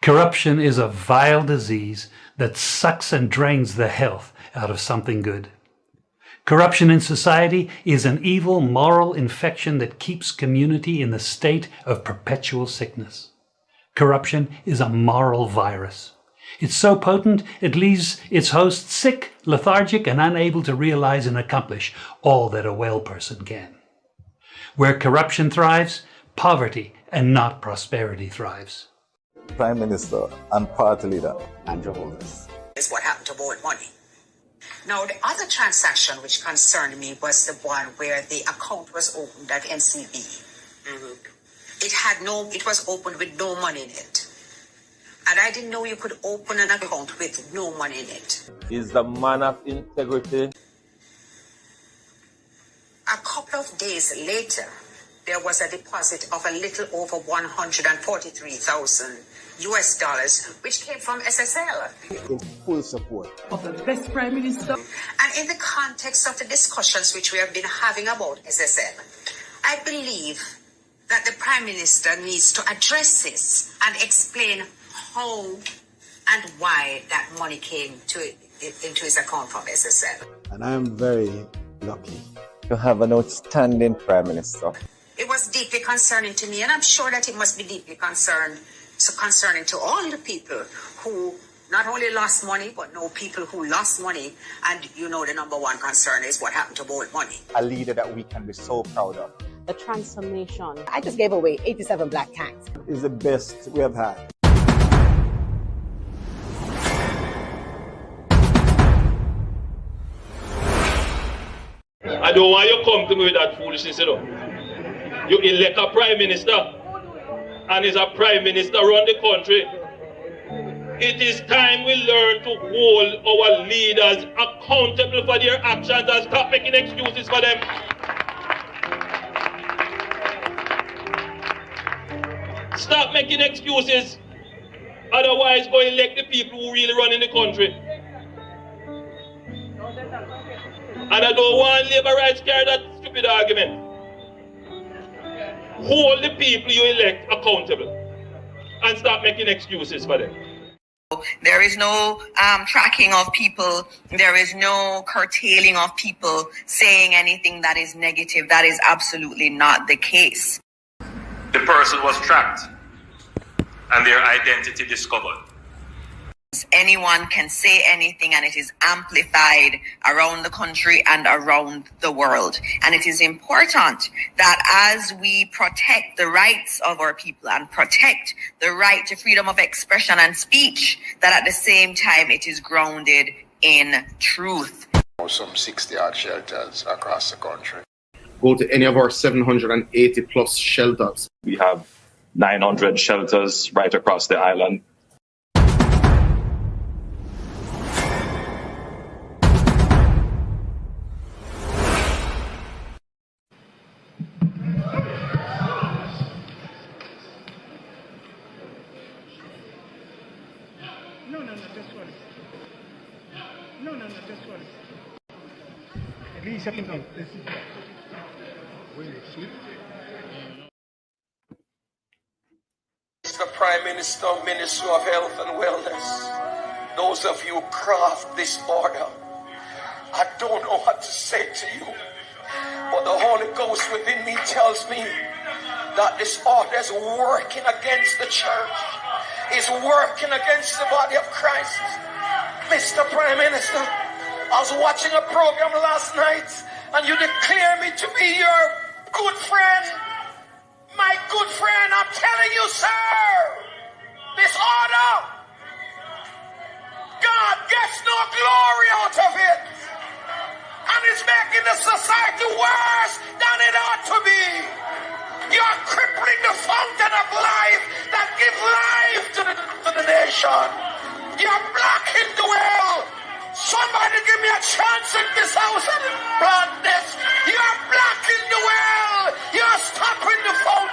Corruption is a vile disease that sucks and drains the health out of something good. Corruption in society is an evil moral infection that keeps community in the state of perpetual sickness. Corruption is a moral virus. It's so potent it leaves its host sick, lethargic, and unable to realize and accomplish all that a well person can. Where corruption thrives, poverty and not prosperity thrives. Prime Minister and Party Leader Andrew Holness. Is what happened to borrowed money. Now, the other transaction which concerned me was the one where the account was opened at NCB. It was opened with no money in it. And I didn't know you could open an account with no money in it. Is the man of integrity. A couple of days later, there was a deposit of a little over 143,000 US dollars, which came from SSL. In full support of the best Prime Minister. And in the context of the discussions which we have been having about SSL, I believe that the Prime Minister needs to address this and explain how and why that money came into his account from SSL. And I am very lucky to have an outstanding Prime Minister. It was deeply concerning to me, and I'm sure that it must be deeply concerning to all the people who not only lost money, but know people who lost money. And you know the number one concern is what happened to borrowed money. A leader that we can be so proud of. The transformation. I just gave away 87 black tanks. Is the best we have had. I don't want you to come to me with that foolishness, you know. You elect a Prime Minister, and is a Prime Minister run the country. It is time we learn to hold our leaders accountable for their actions and stop making excuses for them. Stop making excuses. Otherwise, go elect the people who really run in the country. And I don't want Labour rights carry that stupid argument. Hold the people you elect accountable and stop making excuses for them. There is no tracking of people. There is no curtailing of people saying anything that is negative. That is absolutely not the case. The person was tracked and their identity discovered. Anyone can say anything, and it is amplified around the country and around the world. And it is important that as we protect the rights of our people and protect the right to freedom of expression and speech, that at the same time it is grounded in truth. Some 60-odd shelters across the country. Go to any of our 780 plus shelters. We have 900 shelters right across the island. Mr. Prime Minister, Minister of Health and Wellness, those of you who craft this order, I don't know what to say to you, but the Holy Ghost within me tells me that this order is working against the church, is working against the body of Christ. Mr. Prime Minister, I was watching a program last night, and you declare me to be your good friend. My good friend, I'm telling you, sir, this order, God gets no glory out of it. And it's making the society worse than it ought to be. You're crippling the fountain of life that gives life to the nation. You're blocking the well. Somebody give me a chance in this house and blood this. You're blocking the well. You're stopping the fountain.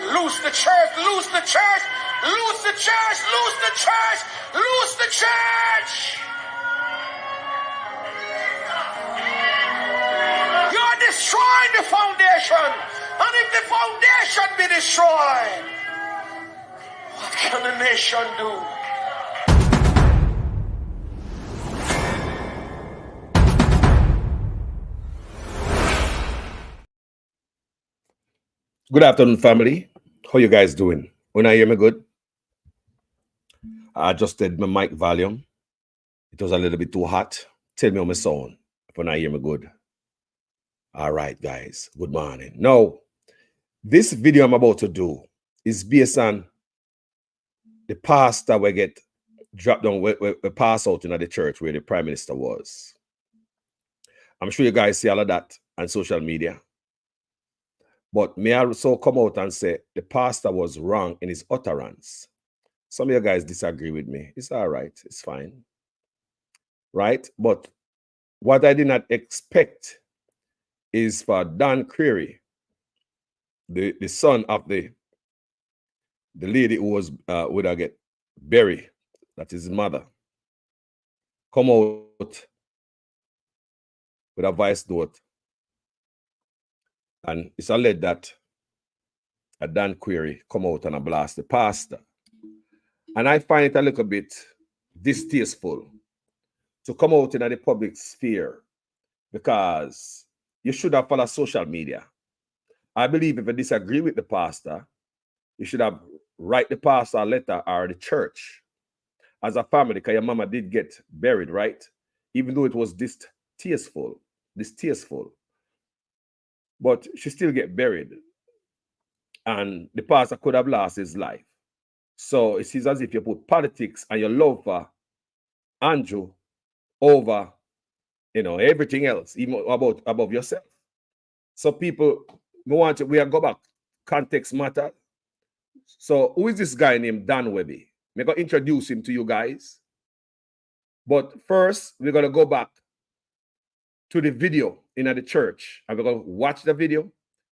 Loose the church, loose the church, loose the church, loose the church, loose the church. You're destroying the foundation. And if the foundation be destroyed, what can the nation do? Good afternoon, family. How you guys doing? When I hear me good? I adjusted my mic volume. It was a little bit too hot. Tell me on my sound when I hear me good. All right, guys. Good morning. Now, this video I'm about to do is based on the pastor we get dropped down, we pass out in the church where the prime minister was. I'm sure you guys see all of that on social media. But may I also come out and say the pastor was wrong in his utterance. Some of you guys disagree with me. It's all right. It's fine. Right? But what I did not expect is for Dan Creary, the son of the lady who was would I get buried, that is his mother, come out with a voice note. And it's alleged that a Dan Creary come out and blast the pastor. And I find it a little bit distasteful to come out in the public sphere, because you should have followed social media. I believe if you disagree with the pastor, you should have write the pastor a letter or the church as a family, because your mama did get buried, right? Even though it was distasteful. But she still get buried. And the pastor could have lost his life. So it seems as if you put politics and your love for Andrew over, everything else, even above yourself. So people we are go back. Context matter. So who is this guy named Dan Webby? We're going to introduce him to you guys. But first, we're going to go back to the video in the church. And we're going to watch the video.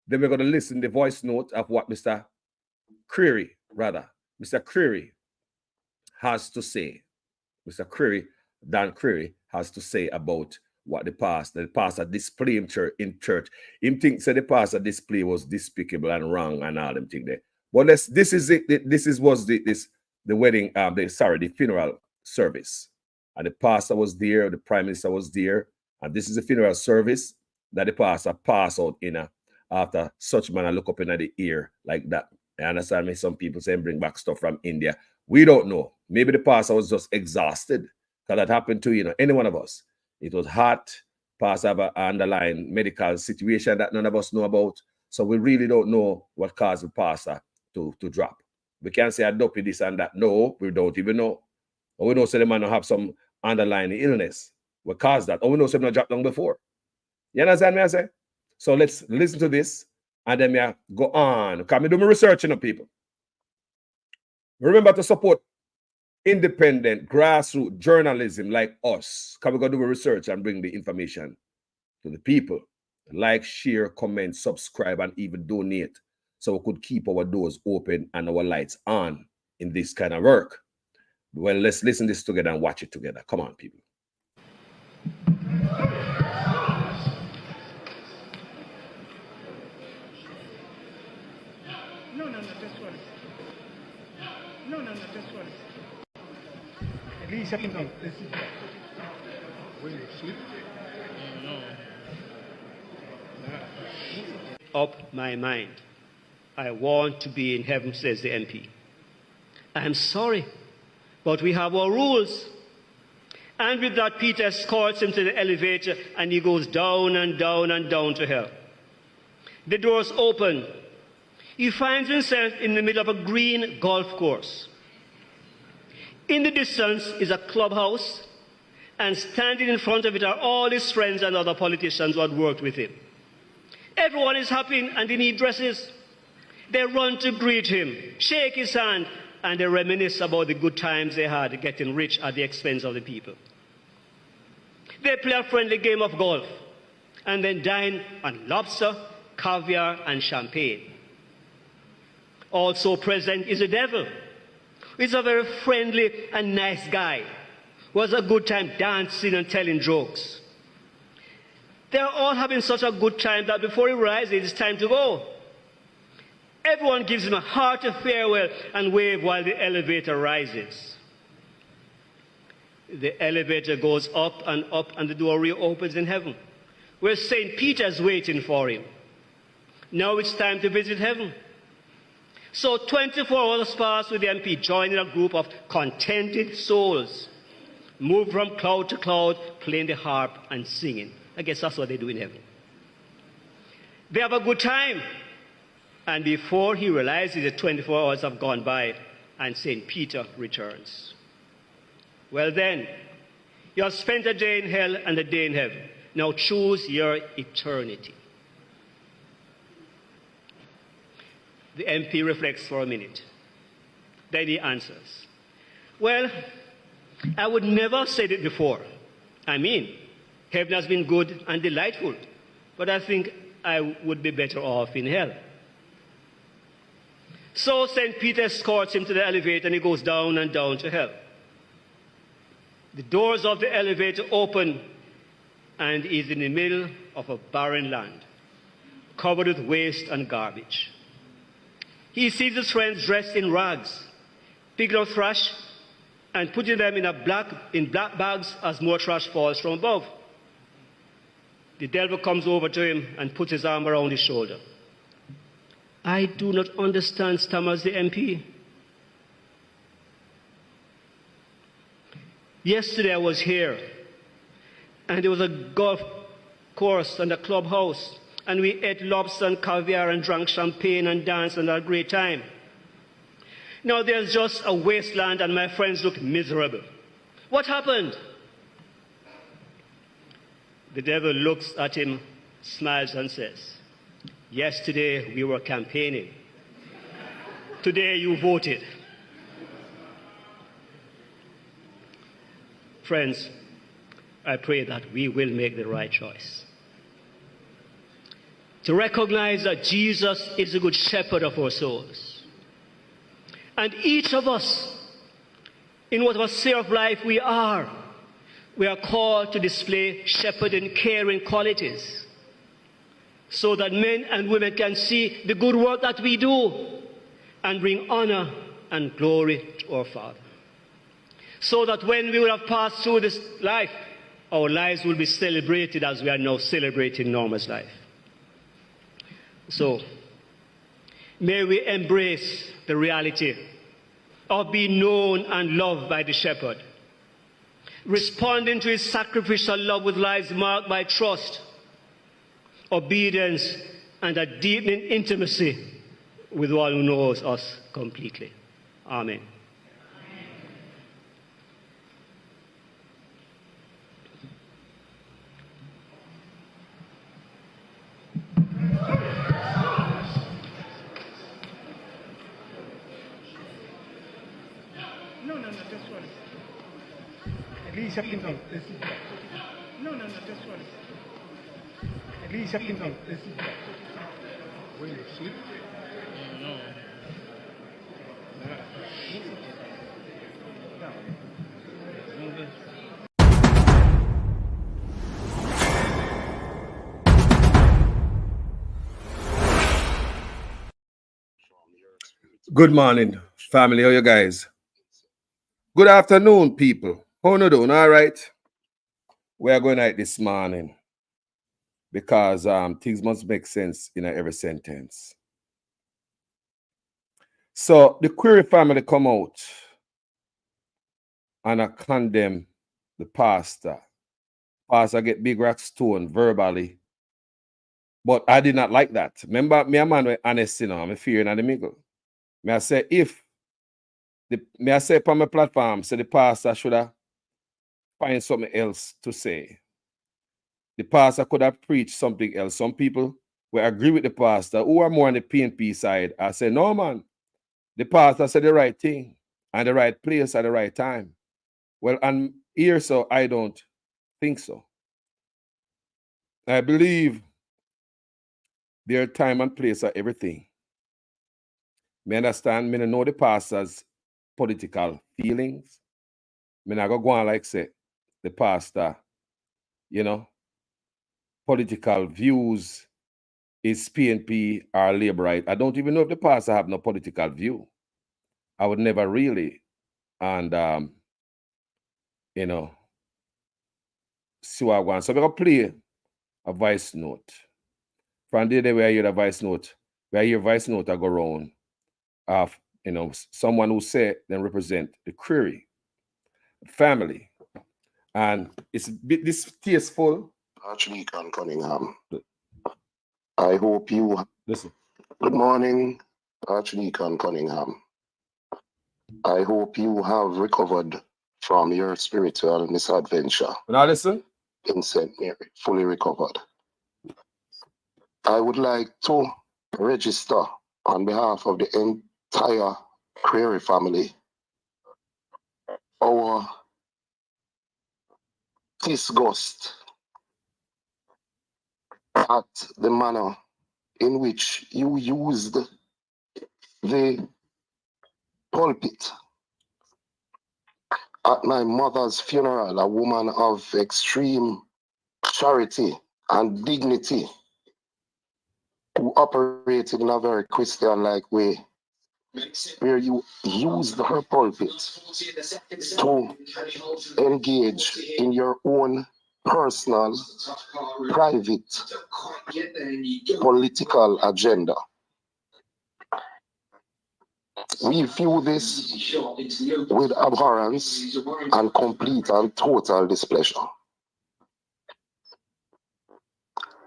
Then we're going to listen to the voice note of what Mr. Creary has to say. Mr. Creary, Dan Creary, has to say about what the pastor display in church. Him thinks that the pastor display was despicable and wrong and all them things there. But this is the wedding, the funeral service. And the pastor was there, the prime minister was there, and this is the funeral service that the pastor passed out in after such man look up in the ear like that. I understand me. Some people saying bring back stuff from India. We don't know. Maybe the pastor was just exhausted, because that happened to any one of us. It was hot. Pastor have an underlying medical situation that none of us know about. So we really don't know what caused the pastor to drop. We can't say I dopey this and that. No, we don't even know. Or we know say the man have some underlying illness. What caused that? Or we know say not dropped down before. You understand me I say? So let's listen to this and then me go on. Can me do my research on people. Remember to support independent grassroots journalism like us. Can we go do a research and bring the information to the people? Like, share, comment, subscribe, and even donate, so we could keep our doors open and our lights on in this kind of work. Well, let's listen this together and watch it together. Come on, people. No, this one. No, this one. At least I can go. Will you sleep? No. Up my mind. I want to be in heaven, says the MP. I'm sorry, but we have our rules. And with that, Peter escorts him to the elevator, and he goes down and down and down to hell. The doors open. He finds himself in the middle of a green golf course. In the distance is a clubhouse, and standing in front of it are all his friends and other politicians who had worked with him. Everyone is happy and in neat dresses. They run to greet him, shake his hand, and they reminisce about the good times they had getting rich at the expense of the people. They play a friendly game of golf and then dine on lobster, caviar, and champagne. Also present is the devil. He's a very friendly and nice guy who has a good time dancing and telling jokes. They're all having such a good time that before he realizes it's time to go, Everyone gives him a hearty farewell and wave while the elevator rises. The elevator goes up, and the door reopens in heaven, where St. Peter is waiting for him. Now it's time to visit heaven. So 24 hours pass with the MP joining a group of contented souls, move from cloud to cloud, playing the harp and singing. I guess that's what they do in heaven. They have a good time. And before he realizes the 24 hours have gone by, and St. Peter returns. Well then, you have spent a day in hell and a day in heaven. Now choose your eternity. The MP reflects for a minute. Then he answers, well, I would never have said it before. I mean, heaven has been good and delightful, but I think I would be better off in hell. So St. Peter escorts him to the elevator, and he goes down and down to hell. The doors of the elevator open, and he's in the middle of a barren land, covered with waste and garbage. He sees his friends dressed in rags, picking up trash and putting them in black bags as more trash falls from above. The devil comes over to him and puts his arm around his shoulder. I do not understand, stammers the MP. Yesterday I was here, and there was a golf course and a clubhouse, and we ate lobster and caviar and drank champagne and danced and had a great time. Now there's just a wasteland, and my friends look miserable. What happened? The devil looks at him, smiles, and says, yesterday we were campaigning. Today you voted. Friends, I pray that we will make the right choice. To recognize that Jesus is the good shepherd of our souls. And each of us, in whatever sphere of life we are called to display shepherding, caring qualities, so that men and women can see the good work that we do and bring honor and glory to our Father. So that when we will have passed through this life, our lives will be celebrated as we are now celebrating Norma's life. So, may we embrace the reality of being known and loved by the shepherd, responding to his sacrificial love with lives marked by trust, obedience, and a deepening intimacy with one who knows us completely. Amen. No, just one. At least up in here. No, just one. At least up in here. When you sleep? No. Good morning, family. How you guys? Good afternoon, people. How you doing? All right. We are going out this morning because things must make sense in every sentence. So the Query family come out and I condemn the pastor. Pastor get big rock stone verbally, but I did not like that. Remember, me a man with honest, I'm a fear in the middle. May I say may I say upon my platform, so the pastor should have find something else to say. The pastor could have preached something else. Some people will agree with the pastor who are more on the PNP side. I say, no, man, the pastor said the right thing and the right place at the right time. Well, and here, so I don't think so. I believe there are time and place for everything. Me understand, me know the pastor's political feelings. Me not go on like say the pastor, political views is PNP or Labour right. I don't even know if the pastor have no political view. I would never really, and you know, see what I want. So we're gonna play a voice note. From the day where I hear the voice note, where I hear voice note, I go around of someone who say then represent the query family. And it's a bit distasteful. Archdeacon Cunningham, I hope you listen. Good morning, Archdeacon Cunningham. I hope you have recovered from your spiritual misadventure. Now listen. In St. Mary, fully recovered. I would like to register on behalf of the entire Query family our disgust at the manner in which you used the pulpit at my mother's funeral, a woman of extreme charity and dignity who operated in a very Christian-like way, where you used her pulpit to engage in your own personal, private, political agenda. We view this with abhorrence and complete and total displeasure.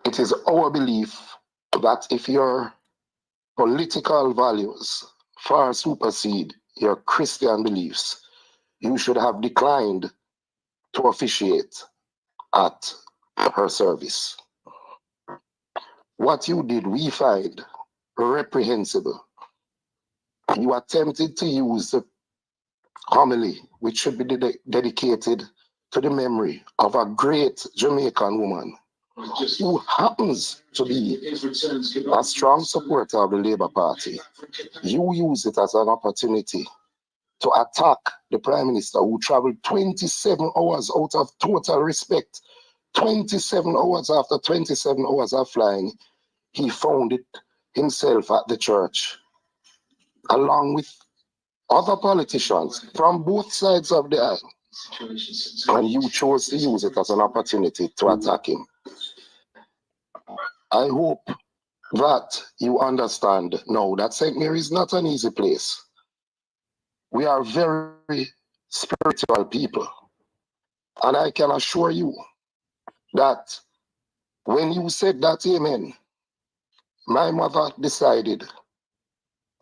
It is our belief that if your political values far supersede your Christian beliefs, you should have declined to officiate at her service. What you did, we find reprehensible. You attempted to use the homily, which should be dedicated to the memory of a great Jamaican woman who happens to be a strong supporter of the Labour Party. You use it as an opportunity to attack the Prime Minister, who traveled 27 hours out of total respect. 27 hours after 27 hours of flying, he found it himself at the church, along with other politicians from both sides of the aisle. And you chose to use it as an opportunity to attack him. I hope that you understand now that St. Mary is not an easy place. We are very spiritual people. And I can assure you that when you said that amen, my mother decided,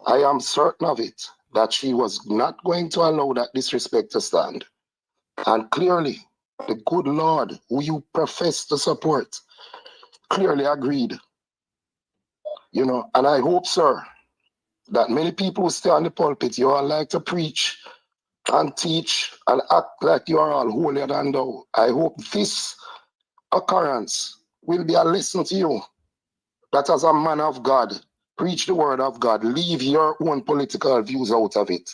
I am certain of it, that she was not going to allow that disrespect to stand. And clearly, the good Lord, who you profess to support, clearly agreed. And I hope, sir, that many people who stay on the pulpit, you all like to preach and teach and act like you are all holier than thou. I hope this occurrence will be a lesson to you, that as a man of God, preach the word of God, leave your own political views out of it.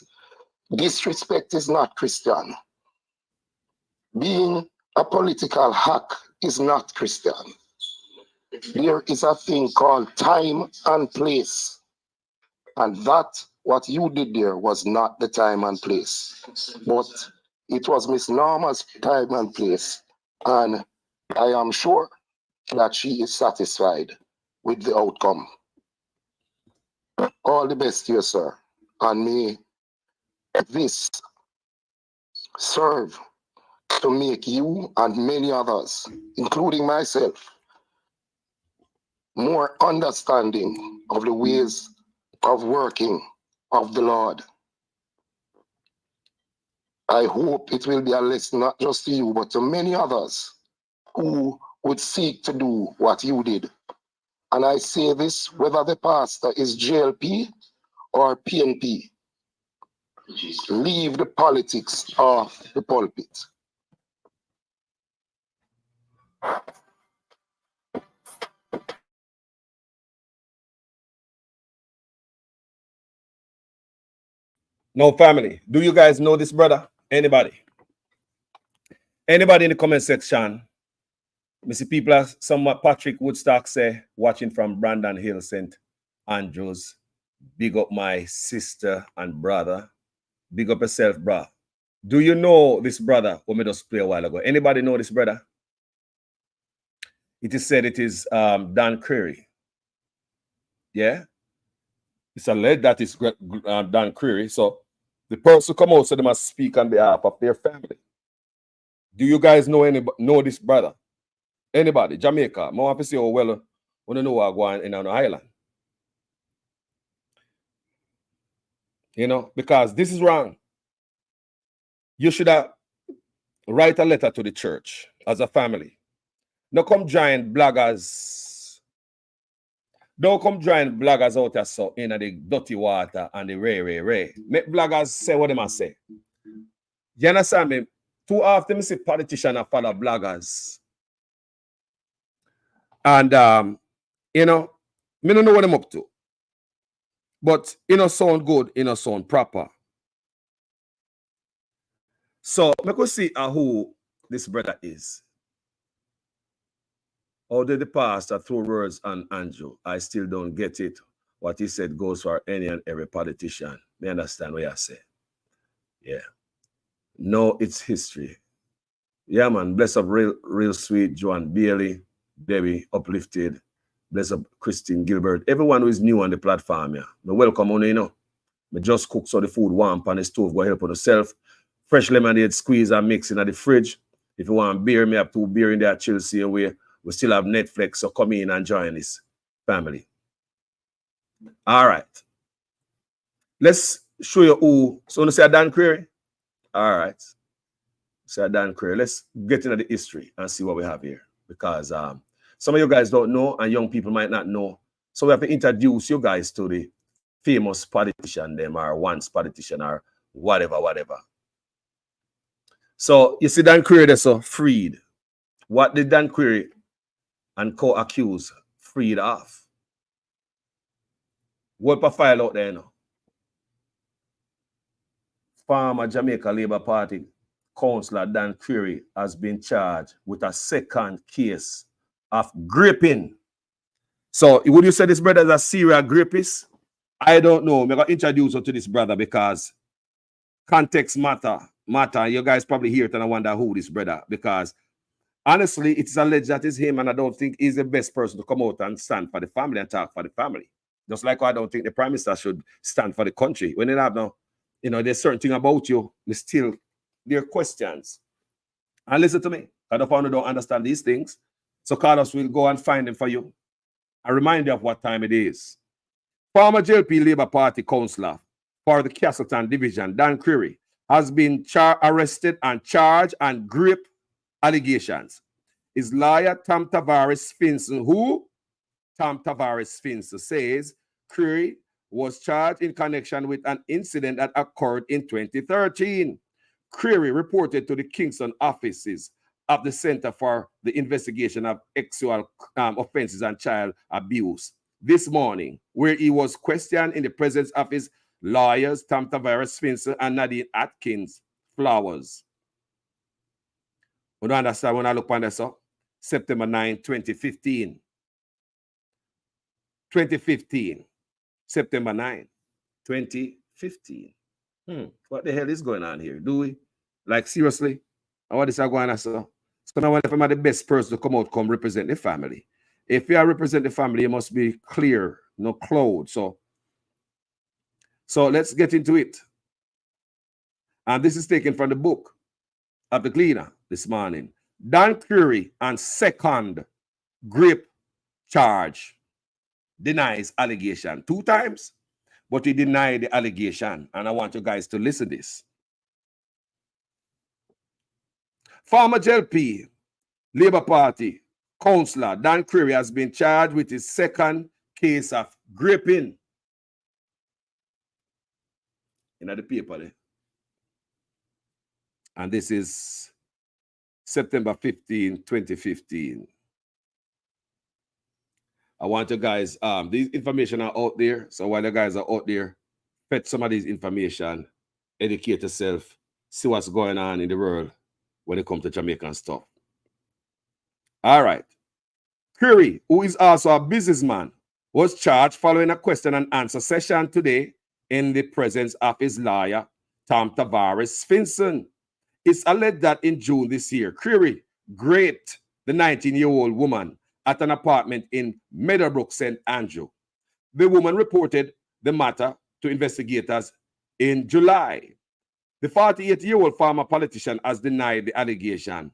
Disrespect is not Christian. Being a political hack is not Christian. There is a thing called time and place. And that, what you did there, was not the time and place. But it was Miss Norma's time and place. And I am sure that she is satisfied with the outcome. All the best to you, sir. And may this serve to make you and many others, including myself, more understanding of the ways of working of the Lord. I hope it will be a lesson not just to you, but to many others who would seek to do what you did. And I say this, whether the pastor is JLP or PNP, leave the politics off the pulpit. No, family. Do you guys know this brother? Anybody? Anybody in the comment section I see people are somewhat Patrick Woodstock say, watching from Brandon Hill, St. Andrews. Big up my sister and brother. Big up yourself, bro. Do you know this brother who made us play a while ago? Anybody know this brother? It is said it is Dan Creary. Yeah? It's alleged that it's Dan Creary. So the person come out so they must speak on behalf of their family. Do you guys know this brother? Anybody? Jamaica. I want to say, oh, well, we don't know what going in an island. You know, because this is wrong. You should have write a letter to the church as a family. Don't come join bloggers. Don't come join bloggers out there so in the dirty water and the ray. Make bloggers say what they must say. You understand me? Too often I see politicians and follow bloggers. And you know, me don't know what I'm up to. But sound good, sound proper. So me go see who this brother is. How did the pastor throw words on Andrew? I still don't get it. What he said goes for any and every politician. Me understand what I say. Yeah. No, it's history. Yeah, man. Bless up real sweet Joan Bailey, Debbie Uplifted. Bless up Christine Gilbert. Everyone who is new on the platform, yeah. Me welcome on, Me just cook so the food warm on the stove. Go help on yourself. Fresh lemonade squeeze and mix in the fridge. If you want beer, me have 2 beer in there, Chelsea away. We still have Netflix, so come in and join this family. All right. Let's show you who. So, you say Dan Creary? All right. Say Dan Creary. Let's get into the history and see what we have here. Because some of you guys don't know, and young people might not know. So, we have to introduce you guys to the famous politician, them, or once politician, or whatever. So, you see Dan Creary, so freed. What did Dan Creary and co-accused freed off? What a file out there now. Former Jamaica Labour Party Councillor Dan Creary has been charged with a second case of graping. So would you say this brother is a serial grapist? I don't know. I'm going to introduce you to this brother because context matter. You guys probably hear it and I wonder who this brother, because honestly, it's alleged that it's him, and I don't think he's the best person to come out and stand for the family and talk for the family. Just like I don't think the Prime Minister should stand for the country. When they have now, there's certain thing about you, there are questions. And listen to me, I don't understand these things. So Carlos will go and find them for you. I remind you of what time it is. Former JLP Labour Party councillor for the Castleton Division, Dan Creary, has been arrested and charged and grape allegations. His lawyer, Tom Tavares Finson, Tom Tavares Finson says Creary was charged in connection with an incident that occurred in 2013. Creary reported to the Kingston offices of the Center for the Investigation of Sexual Offenses and Child Abuse this morning, where he was questioned in the presence of his lawyers, Tom Tavares Finson and Nadine Atkins Flowers. We don't understand when I look on this, so September 9, 2015. 2015. September 9, 2015. What the hell is going on here? Do we? Like, seriously? What is going on, sir? So now if I'm the best person to come represent the family. If you are represent the family, you must be clear, no cloud. So let's get into it. And this is taken from the book of the Gleaner this morning. Dan Creary on second grape charge denies allegation 2 times, but he denied the allegation. And I want you guys to listen to this. Former JLP Labour Party councillor Dan Creary has been charged with his second case of graping. In the paper there. And this is September 15, 2015. I want you guys, these information are out there. So while you guys are out there, fetch some of these information, educate yourself, see what's going on in the world when it comes to Jamaican stuff. All right. Query, who is also a businessman, was charged following a question and answer session today in the presence of his lawyer, Tom Tavares Finson. It's alleged that in June this year, Query raped the 19-year-old woman at an apartment in Meadowbrook, St. Andrew. The woman reported the matter to investigators in July. The 48-year-old former politician has denied the allegation.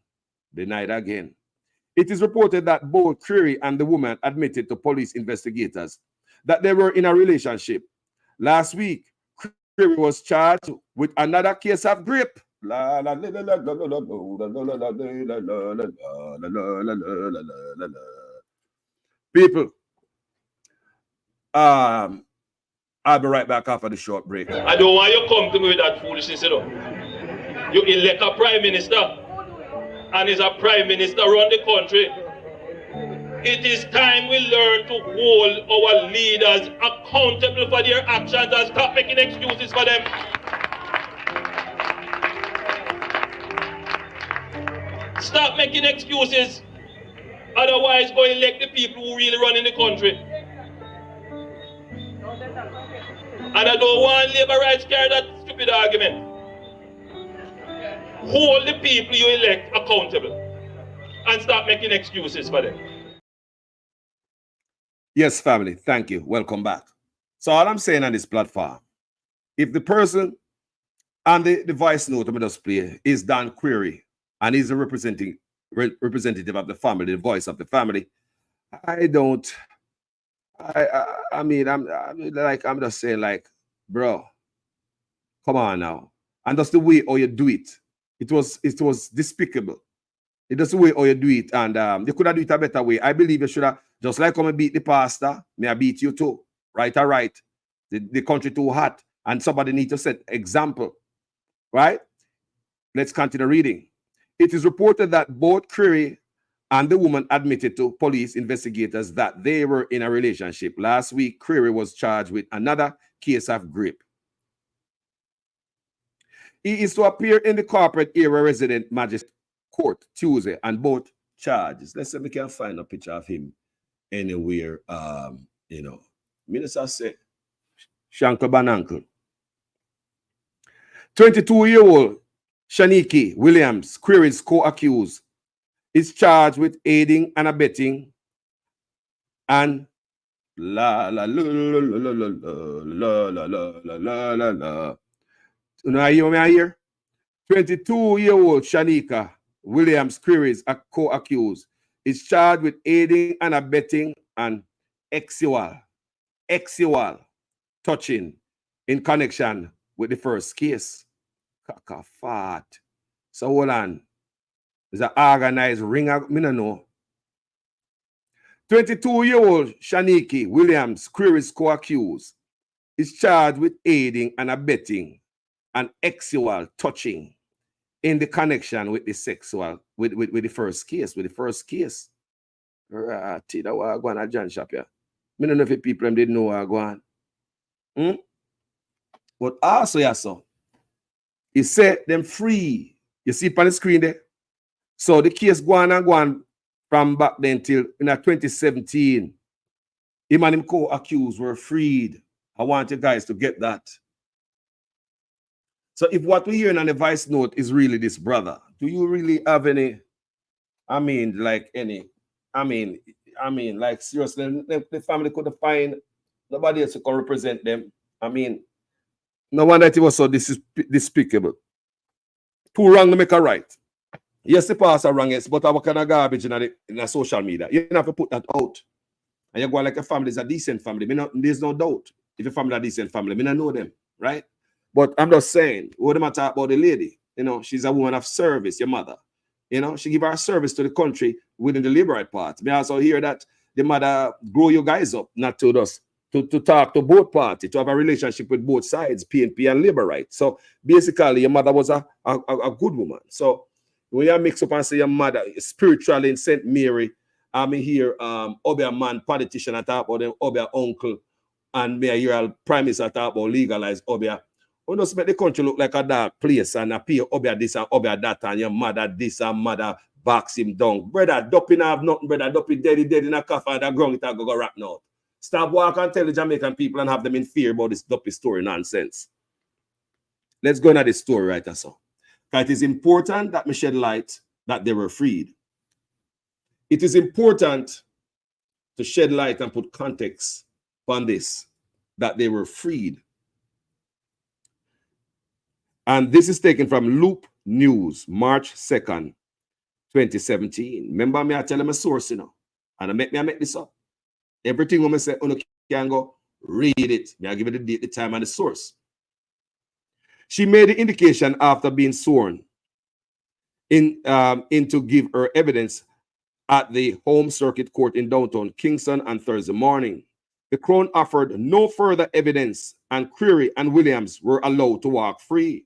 Denied again. It is reported that both Query and the woman admitted to police investigators that they were in a relationship. Last week, Query was charged with another case of grape. People, I'll be right back after the short break. I don't want you to come to me with that foolishness, you know. You elect a prime minister, and is a prime minister around the country. It is time we learn to hold our leaders accountable for their actions and stop making excuses for them. Stop making excuses. Otherwise, go elect the people who really run in the country. And I don't want labor rights carry that stupid argument. Hold the people you elect accountable and stop making excuses for them. Yes, family, thank you. Welcome back. So all I'm saying on this platform, if the person and the voice note I'm going to play is Dan Query and he's a representative of the family, the voice of the family, I'm just saying, like, bro, come on now. And that's the way how you do it. It was despicable. It was the way how you do it, and you could have do it a better way. I believe you should have, just like when I beat the pastor, may I beat you too. Right or right. The country too hot, and somebody need to set example. Right? Let's continue reading. It is reported that both Query and the woman admitted to police investigators that they were in a relationship. Last week, Query was charged with another case of grape. He is to appear in the corporate area resident magistrate court Tuesday on both charges. Let's see if we can find a picture of him anywhere. Minister say, Shankle Banancle. 22-year-old Shaniki Williams, Query's co-accused, is charged with aiding and abetting and la la la la la la la la la la la. You know, I hear 22-year-old Shanika Williams Query's a co-accused is charged with aiding and abetting and sexual touching in connection with the first case. Kaka fat. So hold on. There's an organized ring. I don't know. 22-year-old Shaniki Williams, Query's co-accused, is charged with aiding and abetting and sexual touching in the connection with the sexual with the first case. With the first case. Right, that was going on John Shop here. I don't know if people didn't know what was going on. But also, yeah, so he said them free. You see it on the screen there? So the case go on from back then till in 2017. Him and him co-accused were freed. I want you guys to get that. So if what we're hearing on the voice note is really this brother, do you really have any, like seriously, the family couldn't find nobody else who can represent them. No wonder it was so despicable. Too wrong to make a right. Yes, the pastor wrong, yes, but what kind of garbage in the social media? You have to put that out. And you go like a family is a decent family. There's no doubt. If a family is a decent family, I know them, right? But I'm just saying, what am I talking about the lady? She's a woman of service, your mother. She give her service to the country within the Liberal Party. I also hear that the mother grow you guys up, not to us, to talk to both parties, to have a relationship with both sides, PNP and Liberal Right. So basically, your mother was a good woman. So when you mix up and say your mother spiritually in St. Mary, I'm here, Obia man, politician, I talk about them, Obia uncle, and me hear prime minister talk about legalize Obia. We just make the country look like a dark place and appear Obia this and Obia that, and your mother this and mother box him down. Brother, Duppy have nothing, brother. Duppy dead in a coffin and the ground it go rap now. Stop walking and tell the Jamaican people and have them in fear about this Duppy story nonsense. Let's go into this story right now. So. It is important that we shed light that they were freed. It is important to shed light and put context on this, that they were freed. And this is taken from Loop News, March 2nd, 2017. Remember me, I tell them a source, you know, and I make this up. Everything when I say, you can go read it. I give it the date, the time, and the source. She made the indication after being sworn in to give her evidence at the Home Circuit Court in downtown Kingston on Thursday morning. The Crown offered no further evidence, and Creary and Williams were allowed to walk free.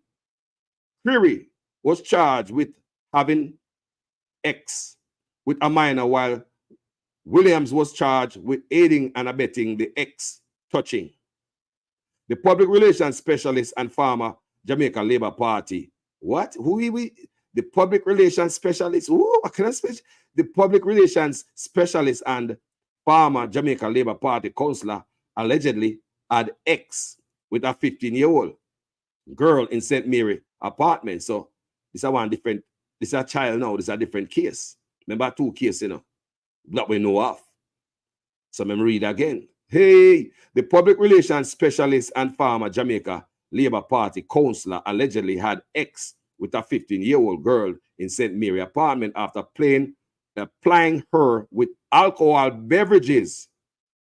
Creary was charged with having sex with a minor, while Williams was charged with aiding and abetting the ex touching. The public relations specialist and former Jamaica Labour Party. What? Who we? The public relations specialist. Ooh, what kind of special? The public relations specialist and former Jamaica Labour Party councillor allegedly had sex with a 15-year-old girl in St. Mary apartment. So this is one different. This is a child now. This is a different case. Remember 2 cases, you know, that we know of. So let me read again. Hey, the public relations specialist and former Jamaica Labour Party councillor allegedly had sex with a 15-year-old girl in St. Mary apartment after applying her with alcohol beverages.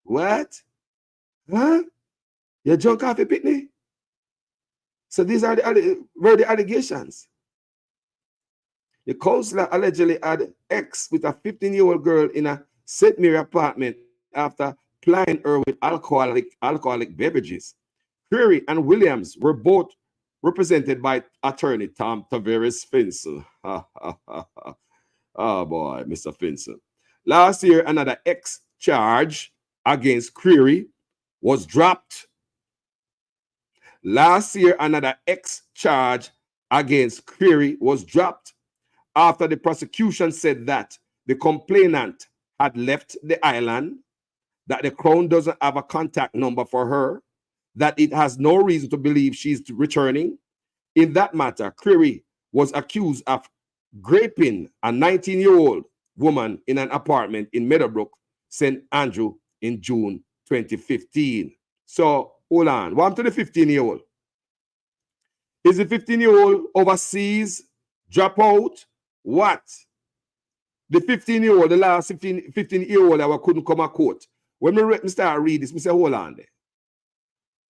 What? Huh? You drunk coffee, Pitney? So these are the allegations. The councillor allegedly had sex with a 15-year-old girl in a St. Mary apartment after plying her with alcoholic beverages. Creary and Williams were both represented by attorney Tom Tavares Finson. Oh boy, Mr. Finson. Last year, another X charge against Creary was dropped. Last year, another X charge against Creary was dropped after the prosecution said that the complainant had left the island, that the Crown doesn't have a contact number for her, that it has no reason to believe she's returning. In that matter, Creary was accused of raping a 19-year-old woman in an apartment in Meadowbrook, St. Andrew in June 2015. So, hold on. What happened to the 15-year-old? Is the 15-year-old overseas, drop out? What? The 15-year-old, the last 15-year-old that couldn't come to court. When me start read this, me say, hold on there.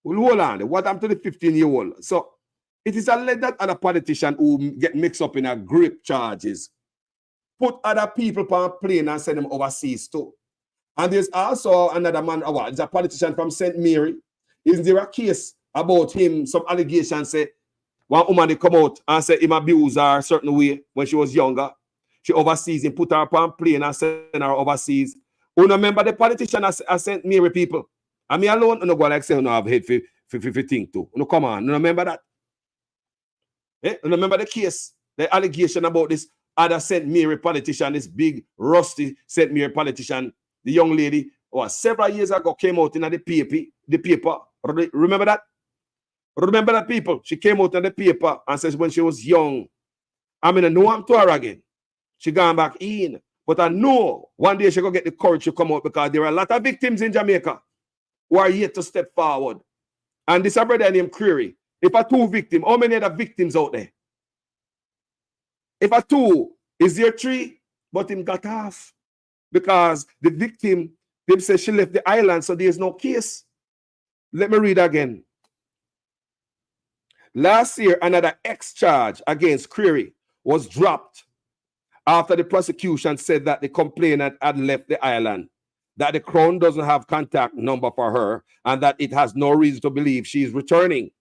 Hold on there. What happened to the 15-year-old? So, it is alleged that other politicians who get mixed up in a grape charges put other people on a plane and send them overseas too. And there's also another man, there's a politician from St. Mary. Is there a case about him, some allegations say, one woman they come out and say him abused her a certain way when she was younger. She overseas him, put her on a plane and send her overseas. You remember the politician at St. Mary people? And me alone, you know, go like say, you know, have head for think too. You know, come on, you remember that? Eh? You remember the case, the allegation about this other St. Mary politician, this big, rusty St. Mary politician, the young lady, several years ago came out in the paper. Remember that? Remember that, people? She came out in the paper and says when she was young, I mean, I know I'm to her again. She gone back in. But I know one day she going to get the courage to come out because there are a lot of victims in Jamaica who are yet to step forward. And this brother named Creary. If a 2 victims, how many other victims out there? If a 2, is there 3? But him got off. Because the victim, they say she left the island, so there's no case. Let me read again. Last year, another X charge against Creary was dropped after the prosecution said that the complainant had left the island, that the Crown doesn't have contact number for her, and that it has no reason to believe she is returning.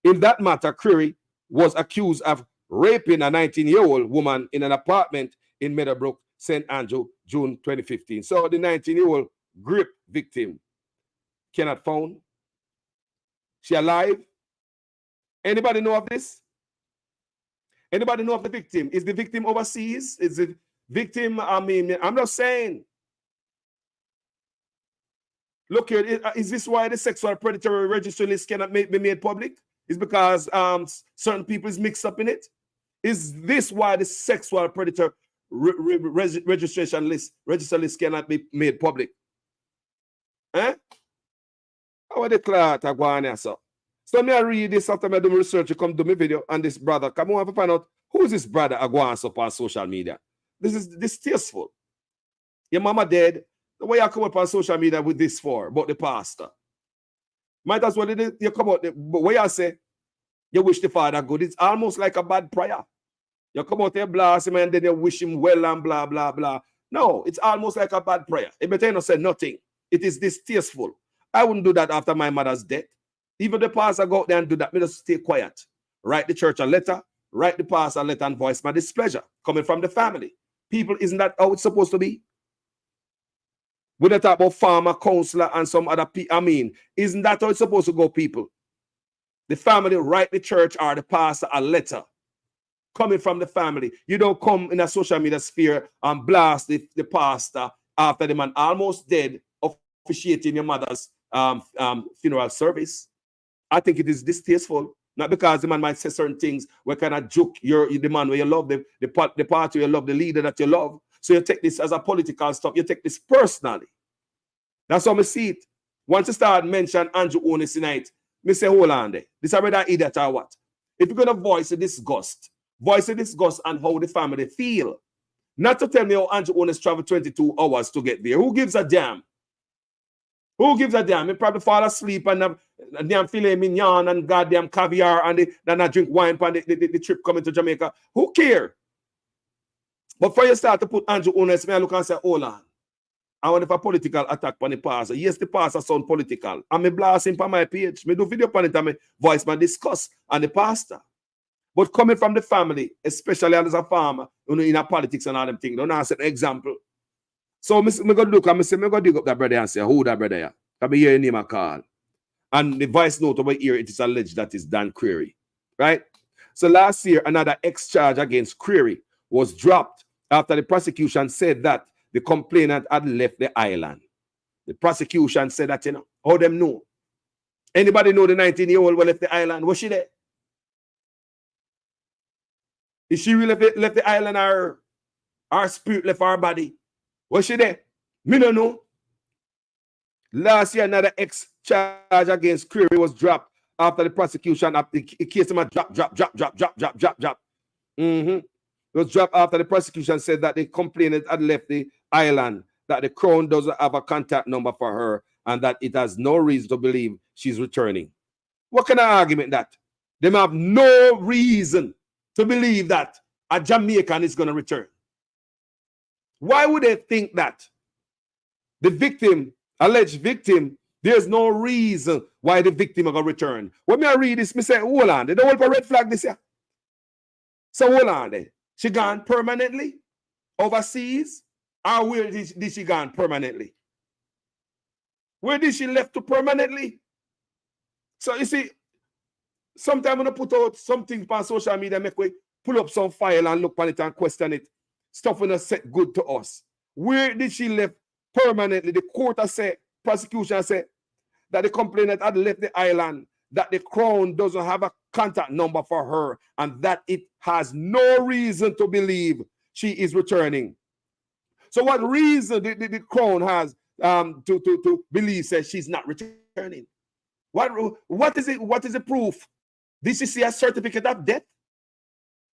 In that matter, Creary was accused of raping a 19-year-old woman in an apartment in Meadowbrook, St. Andrew, June 2015. So the 19-year-old Grape victim cannot found. She alive? Anybody know of this? Anybody know of the victim? Is the victim overseas? Is the victim, I mean, I'm not saying. Look here, is this why the sexual predator registry list cannot be made public? Is because certain people is mixed up in it? Is this why the sexual predator register list cannot be made public? Eh? How are the clout are going here, so? So me I read this after I do my research, you come do my video, and this brother, come on to find out who is this brother going up on social media. This is distasteful. Your mama dead. Why you come up on social media with this for? About the pastor. Might as well you come out, but what you say, you wish the father good. It's almost like a bad prayer. You come out there, blast him, and then you wish him well and blah, blah, blah. No, it's almost like a bad prayer. It better not say nothing. It is distasteful. I wouldn't do that after my mother's death. Even the pastor go out there and do that, me just stay quiet. Write the church a letter, write the pastor a letter and voice my displeasure coming from the family. People, isn't that how it's supposed to be? We don't talk about farmer, counselor, and some other people. I mean, isn't that how it's supposed to go, people? The family write the church or the pastor a letter coming from the family. You don't come in a social media sphere and blast the pastor after the man almost dead officiating your mother's funeral service. I think it is distasteful. Not because the man might say certain things where kind of joke the man where you love, the party where you love, the leader that you love. So you take this as a political stuff. You take this personally. That's how I see it. Once you start mention Andrew Onis tonight, me say, hold on there. This is whether idiot or what. If you're going to voice a disgust and how the family feel. Not to tell me how Andrew Onis traveled 22 hours to get there. Who gives a damn? Who gives a damn? He probably fall asleep and have damn filet mignon and goddamn caviar and then I drink wine on the trip coming to Jamaica. Who care? But before you start to put Andrew Onis, I look and say, hold on. I want if a political attack on the pastor. Yes, the pastor sound political. And me blast him on my page. Me do video on it and me voice my discuss on the pastor. But coming from the family, especially as a farmer, in a politics and all them things, don't answer an example. So me go look and me say, me go dig up that brother and say, who that brother here? Can me hear your name a call? And the voice note over here, it is alleged that is Dan Query. Right? So last year, another X-charge against Query was dropped after the prosecution said that the complainant had left the island. The prosecution said that, you know, how them know? Anybody know the 19-year-old who left the island? Was she there? Is she really left the island or our spirit left our body? Was she there? Me don't know. Last year, another X-charge against Query was dropped after the prosecution of the case him a drop. It was dropped after the prosecution said that the complainant had left the island, that the Crown doesn't have a contact number for her, and that it has no reason to believe she's returning. What kind of argument that? They have no reason to believe that a Jamaican is going to return. Why would they think that? The victim, alleged victim, there's no reason why the victim are going to return. When I read this, I say, hold on, they don't want a red flag this year. So hold on there. She gone permanently overseas? Or where did she gone permanently? Where did she left to permanently? So you see, sometimes when I put out something on social media, make we pull up some file and look on it and question it. Stuff when set good to us. Where did she left permanently? The court has said, prosecution said that the complainant had left the island, that the Crown doesn't have a contact number for her, and that it has no reason to believe she is returning. So what reason did the Crown has to believe says she's not returning? What is it? What is the proof? Did she see a certificate of death?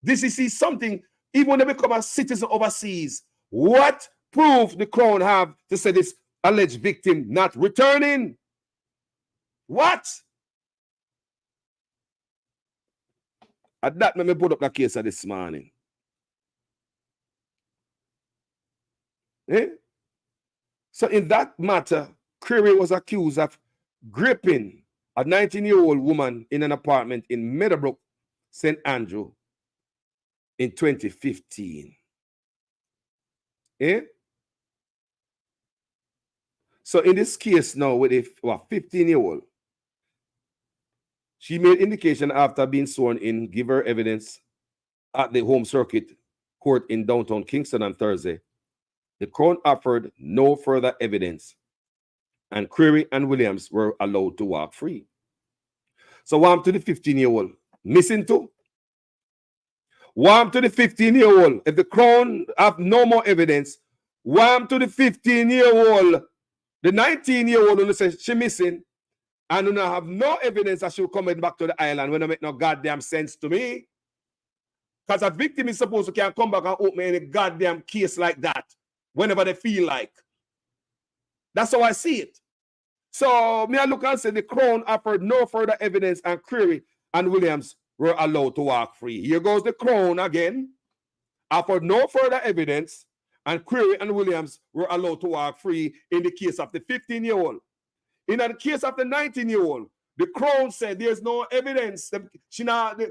Did she see something even when they become a citizen overseas? What proof the Crown have to say this alleged victim not returning? What? At that, let me put up the case of this morning. So in that matter, Query was accused of gripping a 19-year-old woman in an apartment in Meadowbrook, St. Andrew in 2015. So in this case now with a 15-year-old, she made indication after being sworn in, give her evidence at the home circuit court in downtown Kingston on Thursday, the Crown offered no further evidence, and Creary and Williams were allowed to walk free. So warm to the 15-year-old. Missing too? Warm to the 15-year-old. If the Crown have no more evidence, warm to the 15-year-old. The 19-year-old who says she missing and who have no evidence that she'll coming back to the island when it make no goddamn sense to me. Because a victim is supposed to can come back and open any goddamn case like that whenever they feel like. That's how I see it. So me I look and say the Crown offered no further evidence and Creary and Williams were allowed to walk free. Here goes the Crown again. Offered no further evidence and Creary and Williams were allowed to walk free in the case of the 15-year-old. In the case of the 19-year-old, the Crown said there's no evidence. The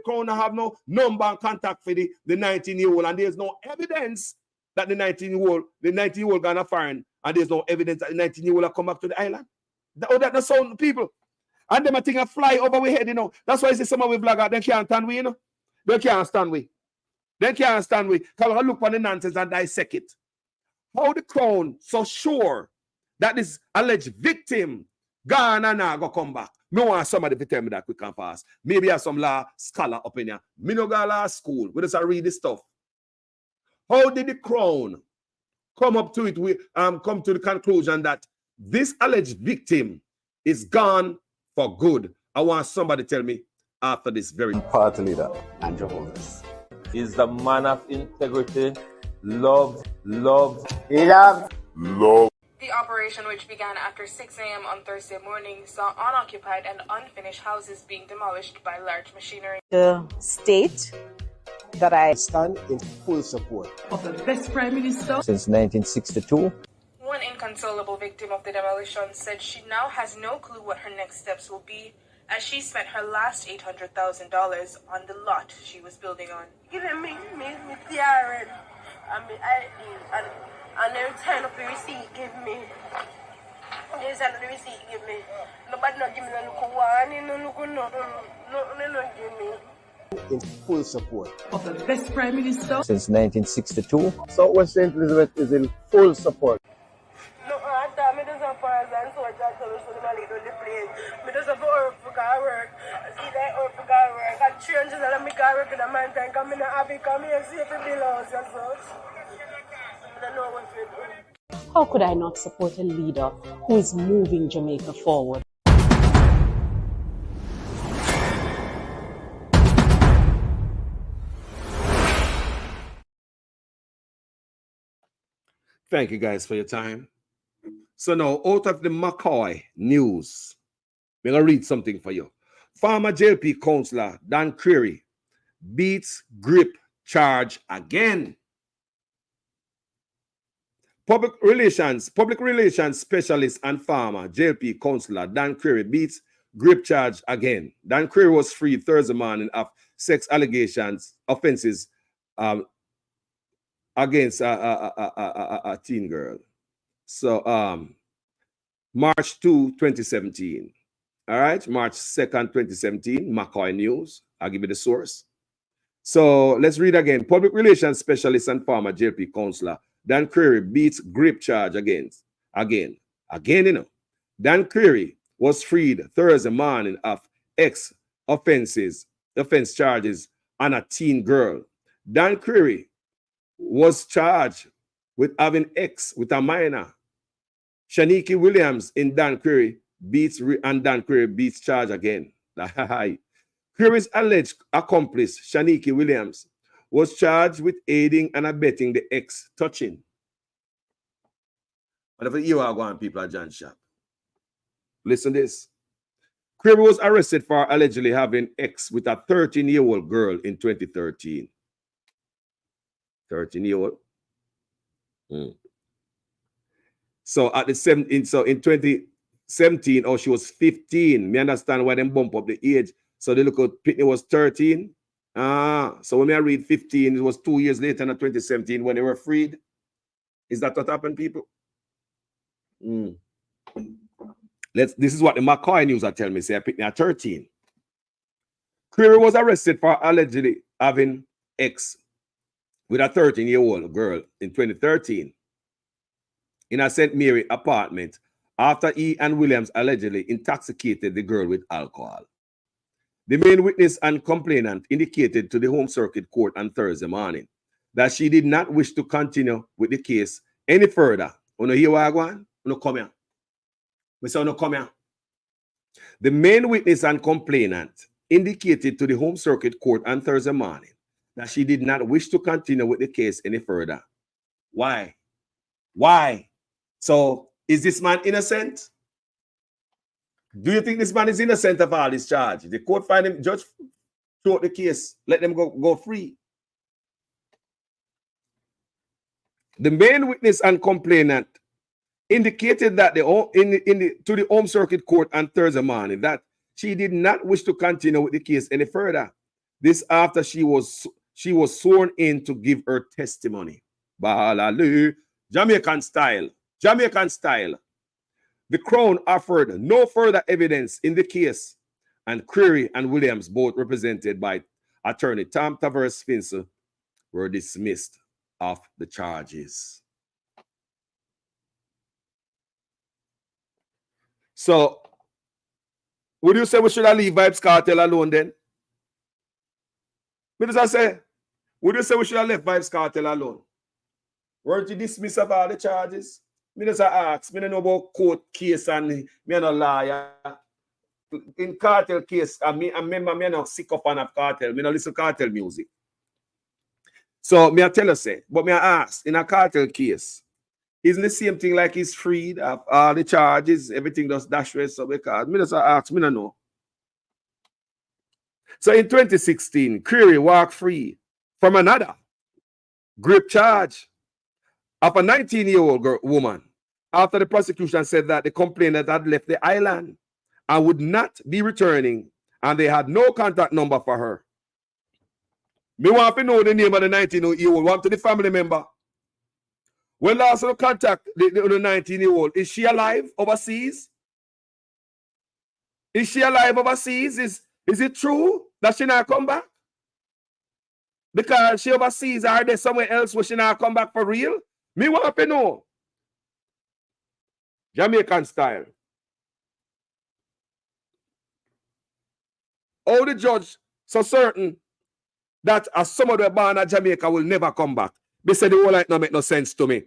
Crown have no number and contact for the 19-year-old, and there's no evidence that the 19-year-old gonna foreign, and there's no evidence that the 19-year-old have come back to the island. That's sound people. And them I think I fly over our head, you know. That's why I say some of we vlogger, they can't stand we, you know. They can't stand we. They can't stand we. Because I look on the nonsense and dissect it. How the Crown so sure that this alleged victim gone and now go come back? Me want somebody to tell me that quick and fast. Maybe I have some law scholar up in here. Me no go law school. We just read this stuff. How did the Crown come up to it? We come to the conclusion that this alleged victim is gone for good. I want somebody to tell me after this very Party leader and Jehovah's is the man of integrity, love. The operation, which began after 6 a.m. on Thursday morning, saw unoccupied and unfinished houses being demolished by large machinery. The state that I stand in full support Of the best Prime Minister since 1962. One inconsolable victim of the demolition said she now has no clue what her next steps will be, as she spent her last $800,000 on the lot she was building on. Giving me TRN and my ID and every time of the receipt give me. Every time of the receipt give me. Nobody not give me no look one, no give me. In full support Of the best Prime Minister since 1962. So West St. Elizabeth is in full support. No, I thought me just a pass and so I just told me so the money on the plane. Me just have to work for work. I see that work for work. I change and I make work in a man time. Come in and have it, come here, see if it belongs and such. I don't know what to do. How could I not support a leader who is moving Jamaica forward? Thank you guys for your time. So now, out of the McCoy news, I'm going to read something for you. Former JLP councillor Dan Creary beats Grape charge again. Public relations specialist and farmer JLP councillor Dan Creary beats Grape charge again. Dan Creary was freed Thursday morning of sex offenses against a teen girl. So March 2, 2017. All right, March 2nd, 2017, McCoy News. I'll give you the source. So let's read again. Public relations specialist and former JLP councillor Dan Creary beats Grape charge again, you know. Dan Creary was freed Thursday morning of offense charges on a teen girl. Dan Creary was charged with having sex with a minor. Shaniki Williams in Dan Creary beats charge again. Creary's alleged accomplice, Shaniki Williams, was charged with aiding and abetting the ex touching. Whatever you are going, people at John Shop. Listen to this. Creary was arrested for allegedly having sex with a 13-year-old girl in 2013. 13-year-old. So at the 17, so in 2017, she was 15. Me understand why them bump up the age. So they look at Pitney was 13. So when I read 15, it was 2 years later in 2017 when they were freed. Is that what happened, people? This is what the McCoy News are telling me. Say I picked me at 13. Creary was arrested for allegedly having ex with a 13-year-old girl in 2013 in a St. Mary apartment after he and Williams allegedly intoxicated the girl with alcohol. The main witness and complainant indicated to the Home Circuit Court on Thursday morning that she did not wish to continue with the case any further. Uno hear what I want? Uno come here. We say uno come here. The main witness and complainant indicated to the Home Circuit Court on Thursday morning that she did not wish to continue with the case any further. Why? Why? So, is this man innocent? Do you think this man is innocent of all this charge? The court find him, judge throw the case, let them go free. The main witness and complainant indicated that to the Home Circuit Court on Thursday morning that she did not wish to continue with the case any further. This after she was sworn in to give her testimony. Bahalale, Jamaican style. Jamaican style. The Crown offered no further evidence in the case, and Creary and Williams, both represented by attorney Tom Tavares Fincer, were dismissed of the charges. So, would you say we should have leave Vybz Kartel alone then? What does I say? Would you say we should have left Vybz Kartel alone? Weren't you dismissed of all the charges? Me just ask, me don't know about court case and me no lawyer. In cartel case, I remember me no sick up on cartel. Me no listen to cartel music. So me I tell you say, but me I ask, in a cartel case, isn't the same thing like he's freed of all the charges, everything just dash away so because me just ask, me no know. So in 2016, Creary walked free from another Grape charge of a 19-year-old woman after the prosecution said that the complainant had left the island and would not be returning, and they had no contact number for her. Me want to know the name of the 19-year-old. Want to the family member. When last no contact the 19-year-old, is she alive overseas? Is she alive overseas? Is it true that she not come back? Because she overseas, are there somewhere else where she not come back for real? Me want to know. Jamaican style. How the judge so certain that as some of the born in Jamaica will never come back? They said the whole life not make no sense to me.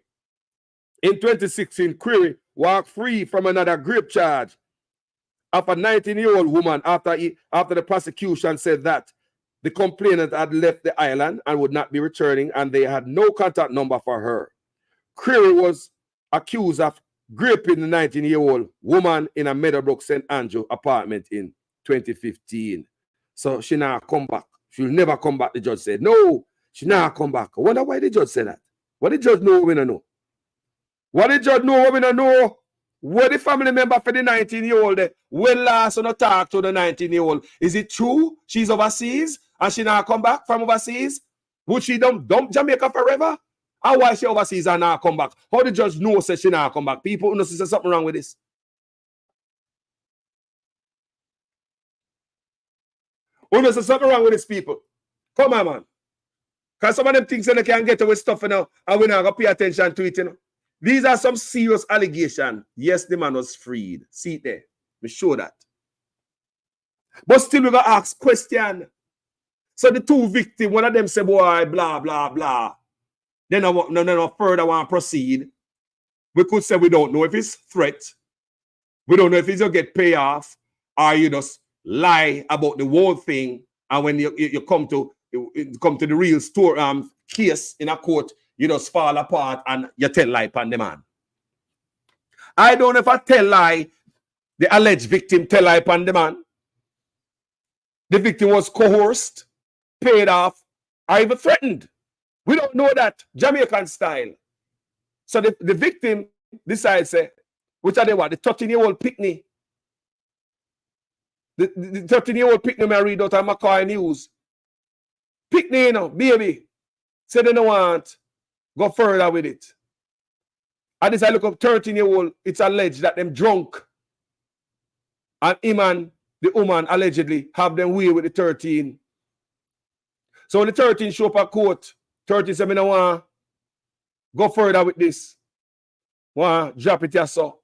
In 2016, Creary walked free from another Grape charge of a 19-year-old woman after the prosecution said that the complainant had left the island and would not be returning, and they had no contact number for her. Creary was accused of raping the 19-year-old woman in a Meadowbrook St. Andrew apartment in 2015. So she now come back. She'll never come back, the judge said. No, she now come back. I wonder why the judge said that. What the judge know we don't know? What the judge know we don't know? Where the family member for the 19-year-old when last on a talk to the 19-year-old? Is it true she's overseas and she now come back from overseas? Would she dump Jamaica forever? Or why she overseas and now come back? How the judge know says she now come back? People know there's something wrong with this. There's something wrong with these people. Come on, man. Because some of them things they can get away with stuff, you know, and we not going to pay attention to it, you know. These are some serious allegations. Yes, the man was freed. See it there. We show that. But still, we got to ask question. So the two victims, one of them say, boy, blah, blah, blah. Then no further want to proceed. We could say we don't know if it's threat. We don't know if it's going to get payoff, or you just lie about the whole thing, and when you come to the real story case in a court, you just fall apart and you tell lie upon the man. I don't know if I tell lie, the alleged victim tell lie upon the man. The victim was coerced, paid off, or even threatened. We don't know that. Jamaican style. So the victim decides, which are they what? The 13-year-old picnic. The 13-year-old picnic may read out of McCoy News. Picnic, you know, baby. Say they don't want go further with it. And this I look up 13-year-old, it's alleged that them drunk. And him and the woman allegedly have them way with the 13. So when the 13 show up at court, 13 said, I don't want to go further with this. Want to drop it here, so.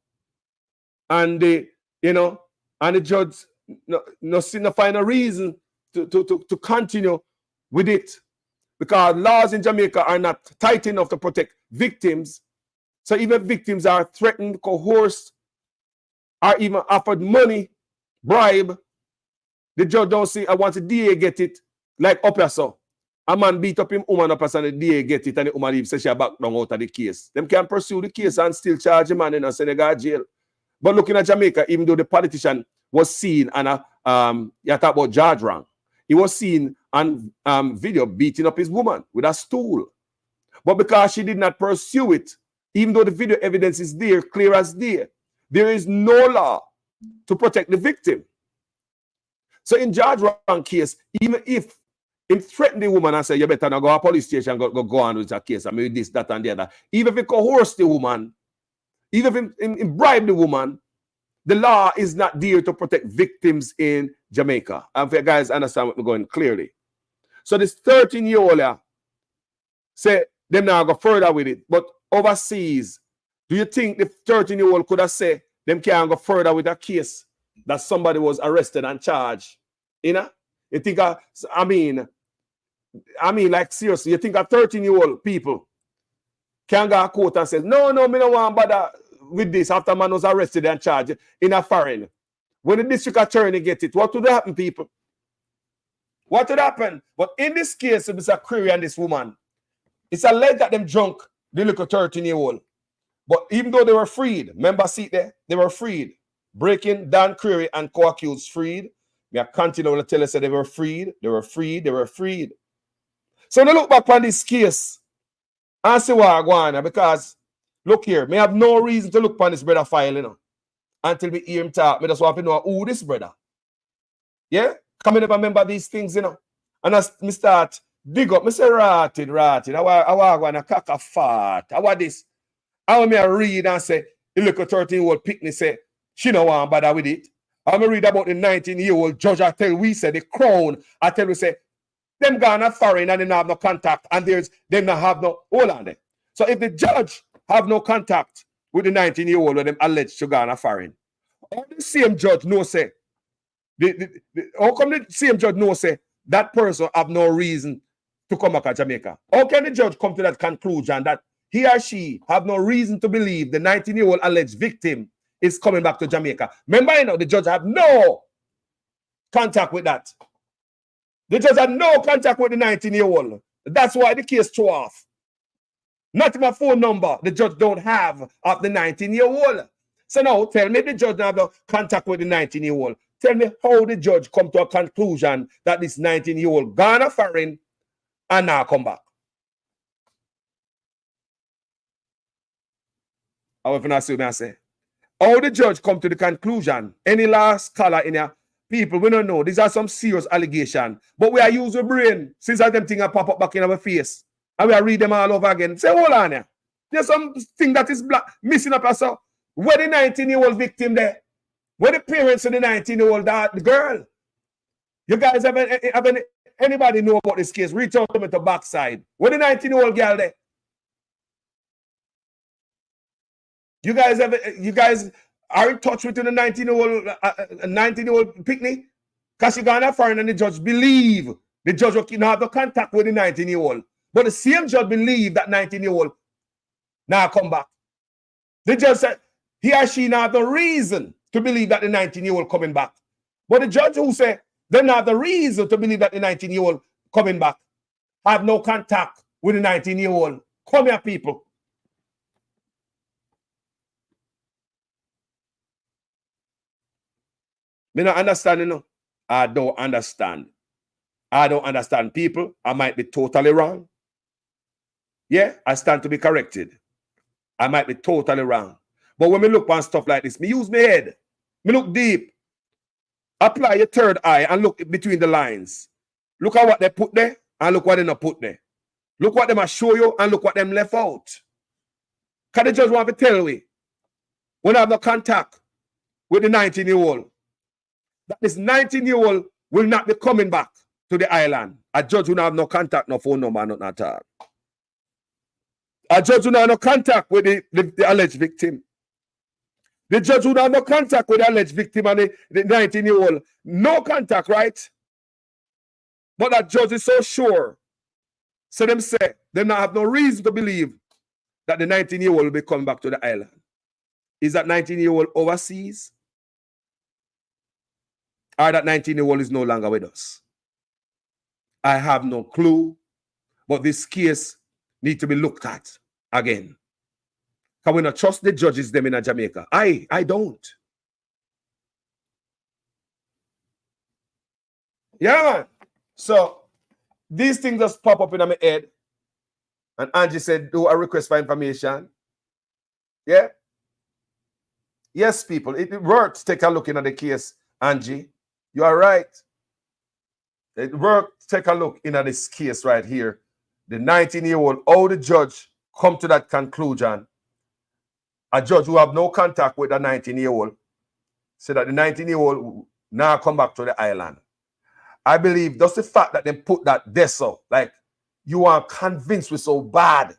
And the, you know, and the judge no find a reason to continue with it. Because laws in Jamaica are not tight enough to protect victims. So even victims are threatened, coerced, or even offered money, bribe. The judge don't see, I want the DA get it, like up here, so. A man beat up him, woman up, and the DA get it, and the woman says she back down out of the case. Them can pursue the case and still charge the man in a Senegal jail. But looking at Jamaica, even though the politician was seen on you talk about George wrong, he was seen on video beating up his woman with a stool. But because she did not pursue it, even though the video evidence is there, clear as day, there is no law to protect the victim. So in George wrong case, even if him threaten the woman and say, you better not go to a police station, go on with a case, I mean this, that, and the other. Even if he coerce the woman, even if he bribe the woman, the law is not there to protect victims in Jamaica. And if you guys understand what I'm going clearly. So this 13-year-old say them now go further with it. But overseas, do you think the 13-year-old could have said them can't go further with a case that somebody was arrested and charged? You know? You think, I mean, like seriously, you think a 13-year-old people can go to court and say, no, me don't want to bother with this after man was arrested and charged in a foreign. When the district attorney gets it, what would happen, people? What would happen? But in this case, it's a query and this woman. It's alleged that them drunk the little 13-year-old. But even though they were freed, remember, see there, they were freed. Breaking, Dan Query and co-accused freed. Me continue to tell us that they were freed. So when I look back on this case, I say what I want, because look here, me have no reason to look upon this brother file, you know, until we hear him talk. Me just want to know who this brother. Yeah? Come never remember these things, you know. And as me start dig up, me say ratted. I want to cock a fart. I want this. I want me to read and say, the little 13-year-old picnic say, she don't want to bother with it. I want to read about the 19-year-old judge. I tell we say, the crown. I tell we say, them gone foreign and they don't have no contact, and them not have no, hold on there. So if the judge have no contact with the 19-year-old when them alleged to go foreign, how the same judge know say, how come the same judge know say that person have no reason to come back to Jamaica? How can the judge come to that conclusion that he or she have no reason to believe the 19-year-old alleged victim is coming back to Jamaica? Remember, you know, the judge have no contact with that. The judge had no contact with the 19-year-old. That's why the case threw off. Not even a phone number the judge don't have of the 19-year-old. So now tell me the judge don't have no contact with the 19-year-old. Tell me how the judge come to a conclusion that this 19-year-old gone foreign and now come back. However, I say, how the judge come to the conclusion, any last scholar in here, people, we don't know. These are some serious allegations. But we are using brain since them things pop up back in our face. And we are read them all over again. Say, hold on here. There's something that is missing up us. Where the 19-year-old victim there? Where the parents of the 19-year-old the girl? You guys have anybody know about this case? Reach out to me to backside. Where the 19-year-old girl there? You guys are in touch with the 19-year-old picnic? Because she gone foreign and the judge believe the judge will not have no contact with the 19-year-old. But the same judge believe that 19-year-old now come back. The judge said he or she not have the reason to believe that the 19-year-old coming back. But the judge who said they not have the reason to believe that the 19-year-old coming back have no contact with the 19-year-old. Come here, people. Me not understand, you know. I don't understand. People. I might be totally wrong. Yeah, I stand to be corrected. I might be totally wrong. But when we look on stuff like this, me use my head. Me look deep. Apply your third eye and look between the lines. Look at what they put there and look what they not put there. Look what them show you and look what them left out. Because they just want to tell me when I have no contact with the 19-year-old, that this 19-year-old will not be coming back to the island. A judge will have no contact, no phone number, nothing at all. A judge will have no contact with the alleged victim. The judge would have no contact with the alleged victim and the 19-year-old. No contact, right? But that judge is so sure. So them say, they not have no reason to believe that the 19-year-old will be coming back to the island. Is that 19-year-old overseas? Or that 19-year-old is no longer with us? I have no clue. But this case needs to be looked at again. Can we not trust the judges them in Jamaica? I don't. Yeah, man. So these things just pop up in my head. And Angie said, do a request for information. Yeah. Yes, people. It works. Take a look into the case, Angie. You are right. It works. Take a look into this case right here. The 19-year-old, how the judge come to that conclusion. A judge who have no contact with the 19-year-old said that the 19-year-old now come back to the island. I believe just the fact that they put that there so, like you are convinced we're so bad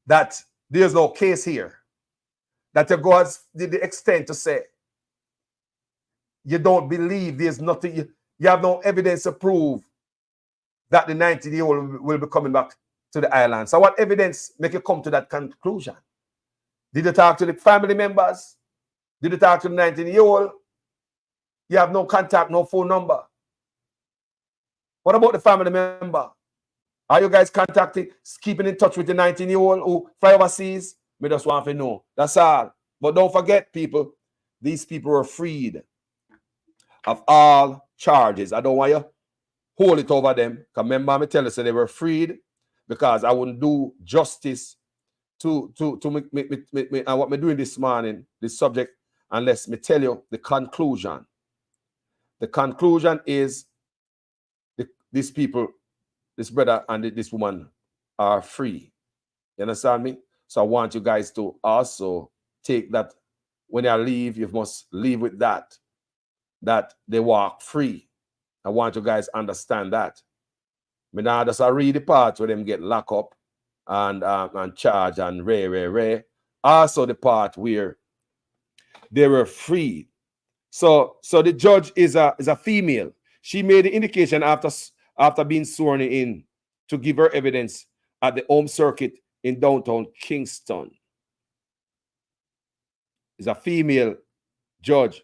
that there's no case here. That you go to the extent to say you don't believe there's nothing, you have no evidence to prove that the 19-year-old will be coming back to the island. So what evidence make you come to that conclusion? Did you talk to the family members? Did you talk to the 19-year-old? You have no contact, no phone number. What about the family member? Are you guys contacting, keeping in touch with the 19-year-old who fly overseas? Me just want to know. That's all. But don't forget, people, these people were freed of all charges. I don't want you hold it over them. Because remember, me tell you, so they were freed because I wouldn't do justice to me and what me doing this morning, this subject, unless me tell you the conclusion. The conclusion is these people, this brother and this woman are free. You understand me? So I want you guys to also take that when you leave, you must leave with that they walk free. I want you guys understand that. Me now just read the part where them get locked up and charged and ray. Also the part where they were freed. So the judge is a female. She made the indication after being sworn in to give her evidence at the home circuit in downtown Kingston. Is a female judge.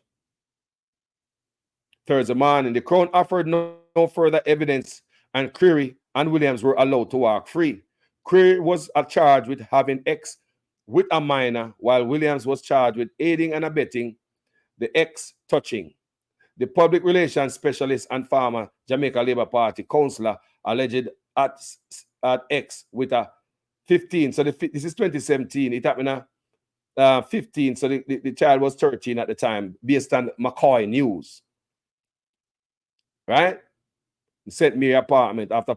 Thursday morning, the Crown offered no further evidence, and Creary and Williams were allowed to walk free. Creary was charged with having sex with a minor, while Williams was charged with aiding and abetting the ex touching. The public relations specialist and former Jamaica Labour Party councillor alleged at X with a 15. So this is 2017. It happened 15. So the child was 13 at the time, based on McCoy News. Right? He sent me an apartment after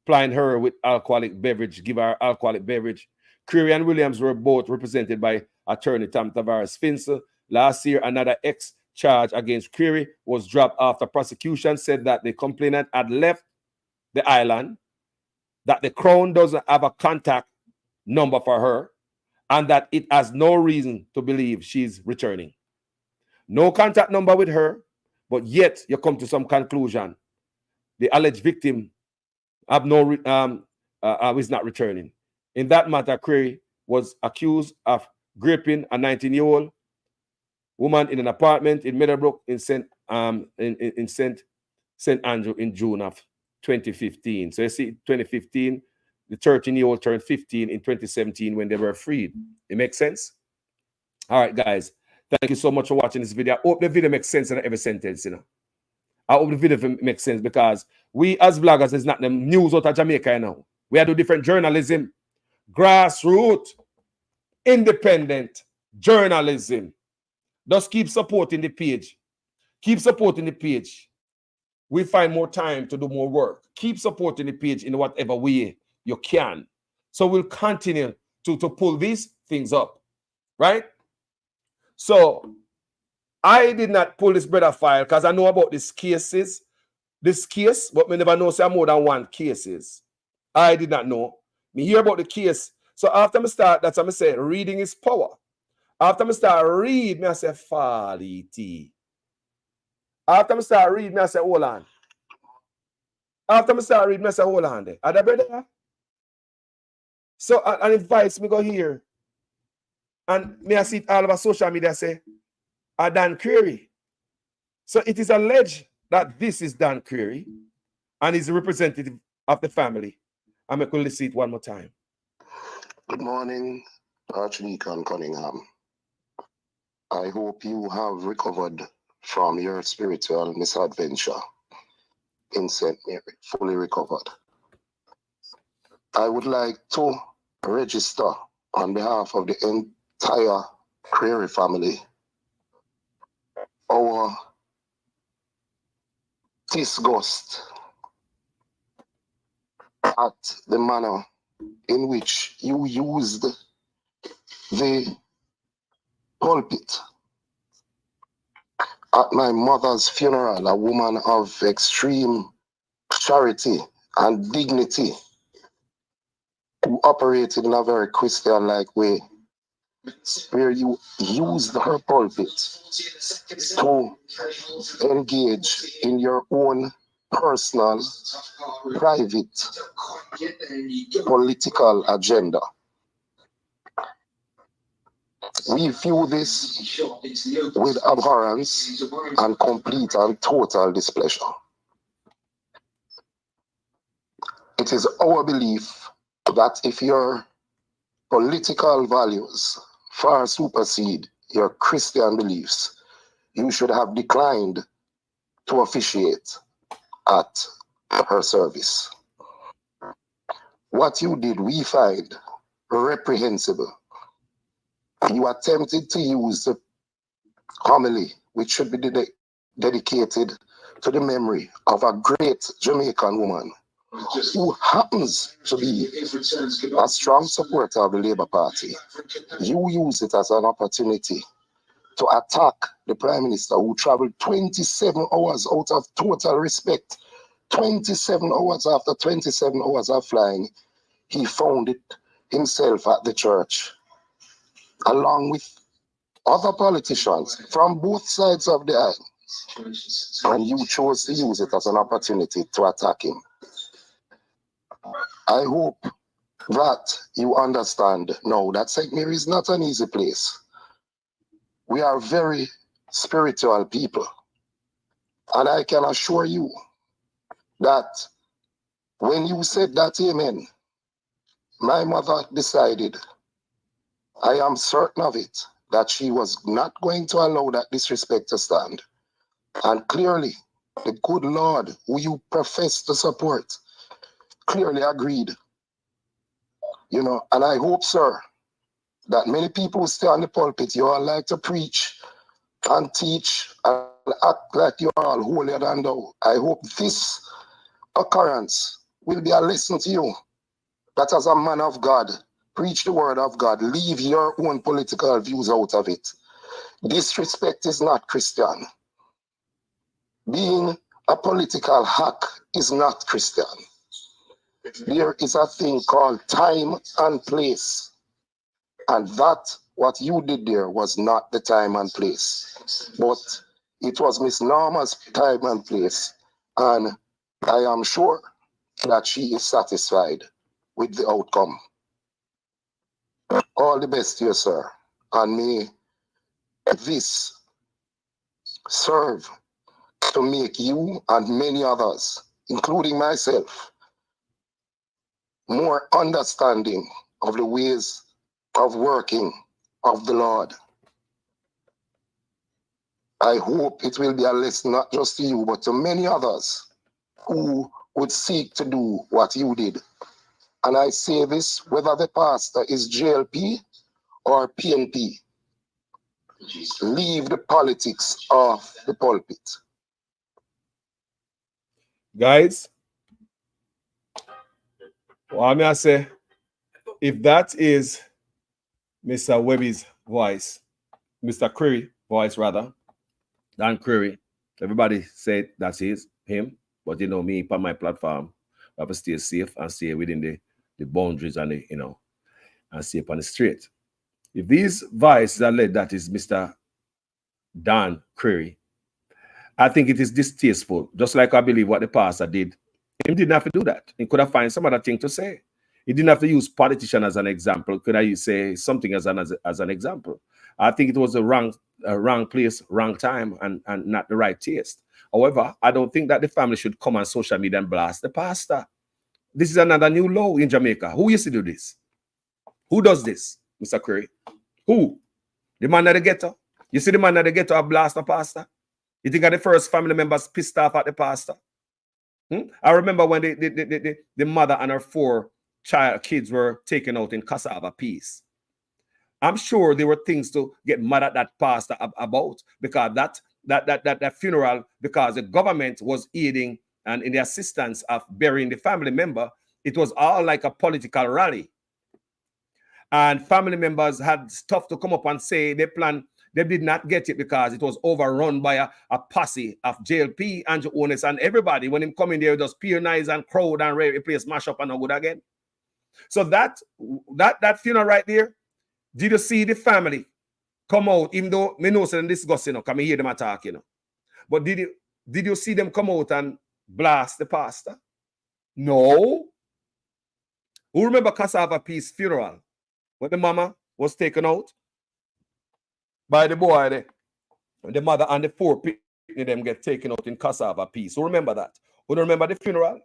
plying her with alcoholic beverage, give her alcoholic beverage. Creary and Williams were both represented by attorney Tom Tavares Finzel. Last year, another X charge against Creary was dropped after prosecution said that the complainant had left the island, that the Crown doesn't have a contact number for her, and that it has no reason to believe she's returning. No contact number with her, but yet you come to some conclusion. The alleged victim is not returning. In that matter, Creary was accused of graping a 19-year-old woman in an apartment in Meadowbrook in St. Andrew in June of 2015. So you see, 2015, the 13-year-old turned 15 in 2017 when they were freed. It makes sense? All right, guys. Thank you so much for watching this video. I hope the video makes sense in every sentence, you know. I hope the video makes sense because we as vloggers is not the news out of Jamaica, you know. We have to do different journalism, grassroots, independent journalism. Just keep supporting the page. Keep supporting the page. We find more time to do more work. Keep supporting the page in whatever way you can. So we'll continue to pull these things up. Right? So I did not pull this brother file because I know about these cases. this case, but me never know say more than one cases. I did not know. Me hear about the case. So after me start, that's how me say reading is power. After me start read, me I say folly tea. After me start read, me I say hold on. After me start read, me I say hold on there. Are they brother? So and advice me go here. And me I see it all over social media say, Dan Query. So it is alleged that this is Dan Query and is a representative of the family. I'm going to see it one more time. Good morning, Archdeacon Cunningham. I hope you have recovered from your spiritual misadventure in St. Mary, fully recovered. I would like to register on behalf of the entire Query family our disgust at the manner in which you used the pulpit at my mother's funeral, a woman of extreme charity and dignity who operated in a very Christian-like way, where you used her pulpit to engage in your own personal, private, political agenda. We view this with abhorrence and complete and total displeasure. It is our belief that if your political values far supersede your Christian beliefs, you should have declined to officiate at her service. What you did, we find reprehensible. You attempted to use the homily, which should be dedicated to the memory of a great Jamaican woman who happens to be a strong supporter of the Labour Party. You use it as an opportunity to attack the Prime Minister who traveled 27 hours out of total respect. 27 hours after 27 hours of flying, he found it himself at the church, along with other politicians from both sides of the aisle. And you chose to use it as an opportunity to attack him. I hope that you understand now that St. Mary is not an easy place. We are very spiritual people. And I can assure you that when you said that amen, my mother decided, I am certain of it, that she was not going to allow that disrespect to stand. And clearly, the good Lord, who you profess to support, clearly agreed. You know, and I hope, sir, that many people who stay on the pulpit, you all like to preach and teach and act like you are all holier than thou. I hope this occurrence will be a lesson to you, that as a man of God, preach the word of God, leave your own political views out of it. Disrespect is not Christian. Being a political hack is not Christian. There is a thing called time and place. And that, what you did there, was not the time and place. But it was Miss Norma's time and place. And I am sure that she is satisfied with the outcome. All the best to you, sir. And may this serve to make you and many others, including myself, more understanding of the ways of working of the Lord. I hope it will be a lesson not just to you, but to many others who would seek to do what you did. And I say this, whether the pastor is JLP or PNP, leave the politics off the pulpit. Guys, what I say, if that is Mr. Webby's voice, Mr. Query voice rather, Dan Query, everybody said that's him. But you know, me, on my platform, I have to stay safe and stay within the boundaries and the, you know, and stay upon the straight. If these vices are led, that is Mr. Dan Creary, I think it is distasteful, just like I believe what the pastor did. He didn't have to do that. He could have found some other thing to say. He didn't have to use politician as an example. Could I say something as an example? I think it was the wrong place, wrong time, and not the right taste. However, I don't think that the family should come on social media and blast the pastor. This is another new law in Jamaica. Who used to do this? Who does this, Mr. Creary? Who? The man at the ghetto? You see the man at the ghetto blast the pastor? You think the first family members pissed off at the pastor? I remember when the mother and her 4 kids were taken out in cassava peas. I'm sure there were things to get mad at that pastor about, because that funeral, because the government was aiding and in the assistance of burying the family member, it was all like a political rally. And family members had stuff to come up and say they did not get it because it was overrun by a posse of JLP, Andrew Onis, and everybody. When him come in there, just peer nice and crowd and replace mash up and no good again. So that funeral right there, did you see the family come out, even though me know and discuss, you know, come hear them attack, you know. But did you see them come out and blast the pastor? No. Who remember Cassava Peace funeral? When the mama was taken out by the boy, the mother and the 4 people them get taken out in Cassava Peace. Who remember that? Who remember the funeral?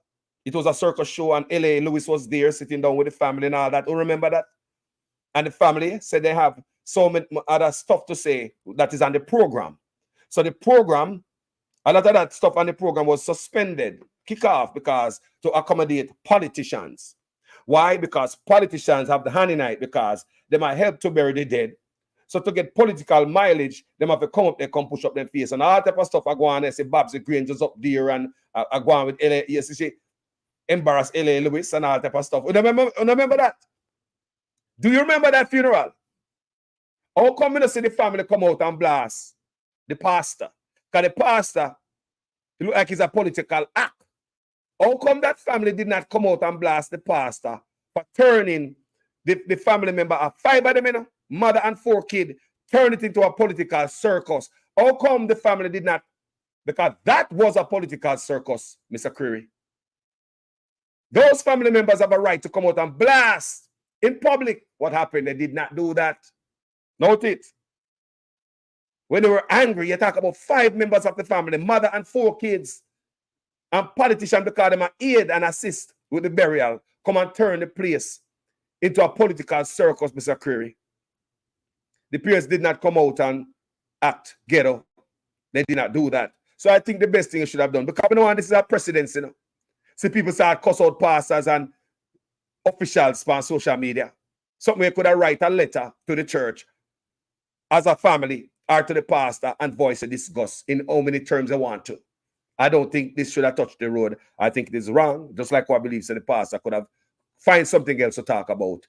It was a circus show and L.A. Lewis was there sitting down with the family and all that. Who remember that? And the family said they have so many other stuff to say that is on the program. So the program, a lot of that stuff on the program was suspended, kick off, because to accommodate politicians. Why? Because politicians have the hand in it, because they might help to bury the dead. So to get political mileage, they have to come up there, come push up their face. And all type of stuff I go on and say Babs the Granger's up there and I go on with L.A. Yes, she embarrass L.A. Lewis and all type of stuff. You remember that? Do you remember that funeral? How come you see the family come out and blast the pastor? Because the pastor, it look like it's a political act. How come that family did not come out and blast the pastor for turning the family member of 5 of them, you know, mother and 4 kids, turn it into a political circus? How come the family did not? Because that was a political circus, Mr. Creary. Those family members have a right to come out and blast in public. What happened? They did not do that. Note it. When they were angry, you talk about 5 members of the family, mother and 4 kids, and politicians, because they aid and assist with the burial, come and turn the place into a political circus, Mr. Creary. The peers did not come out and act ghetto. They did not do that. So I think the best thing you should have done, because you know, this is a precedent, you know. See people start cuss out pastors and officials on social media. Something you could have write a letter to the church as a family or to the pastor and voice a disgust in how many terms they want to. I don't think this should have touched the road. I think it is wrong, just like what I believe the pastor could have find something else to talk about.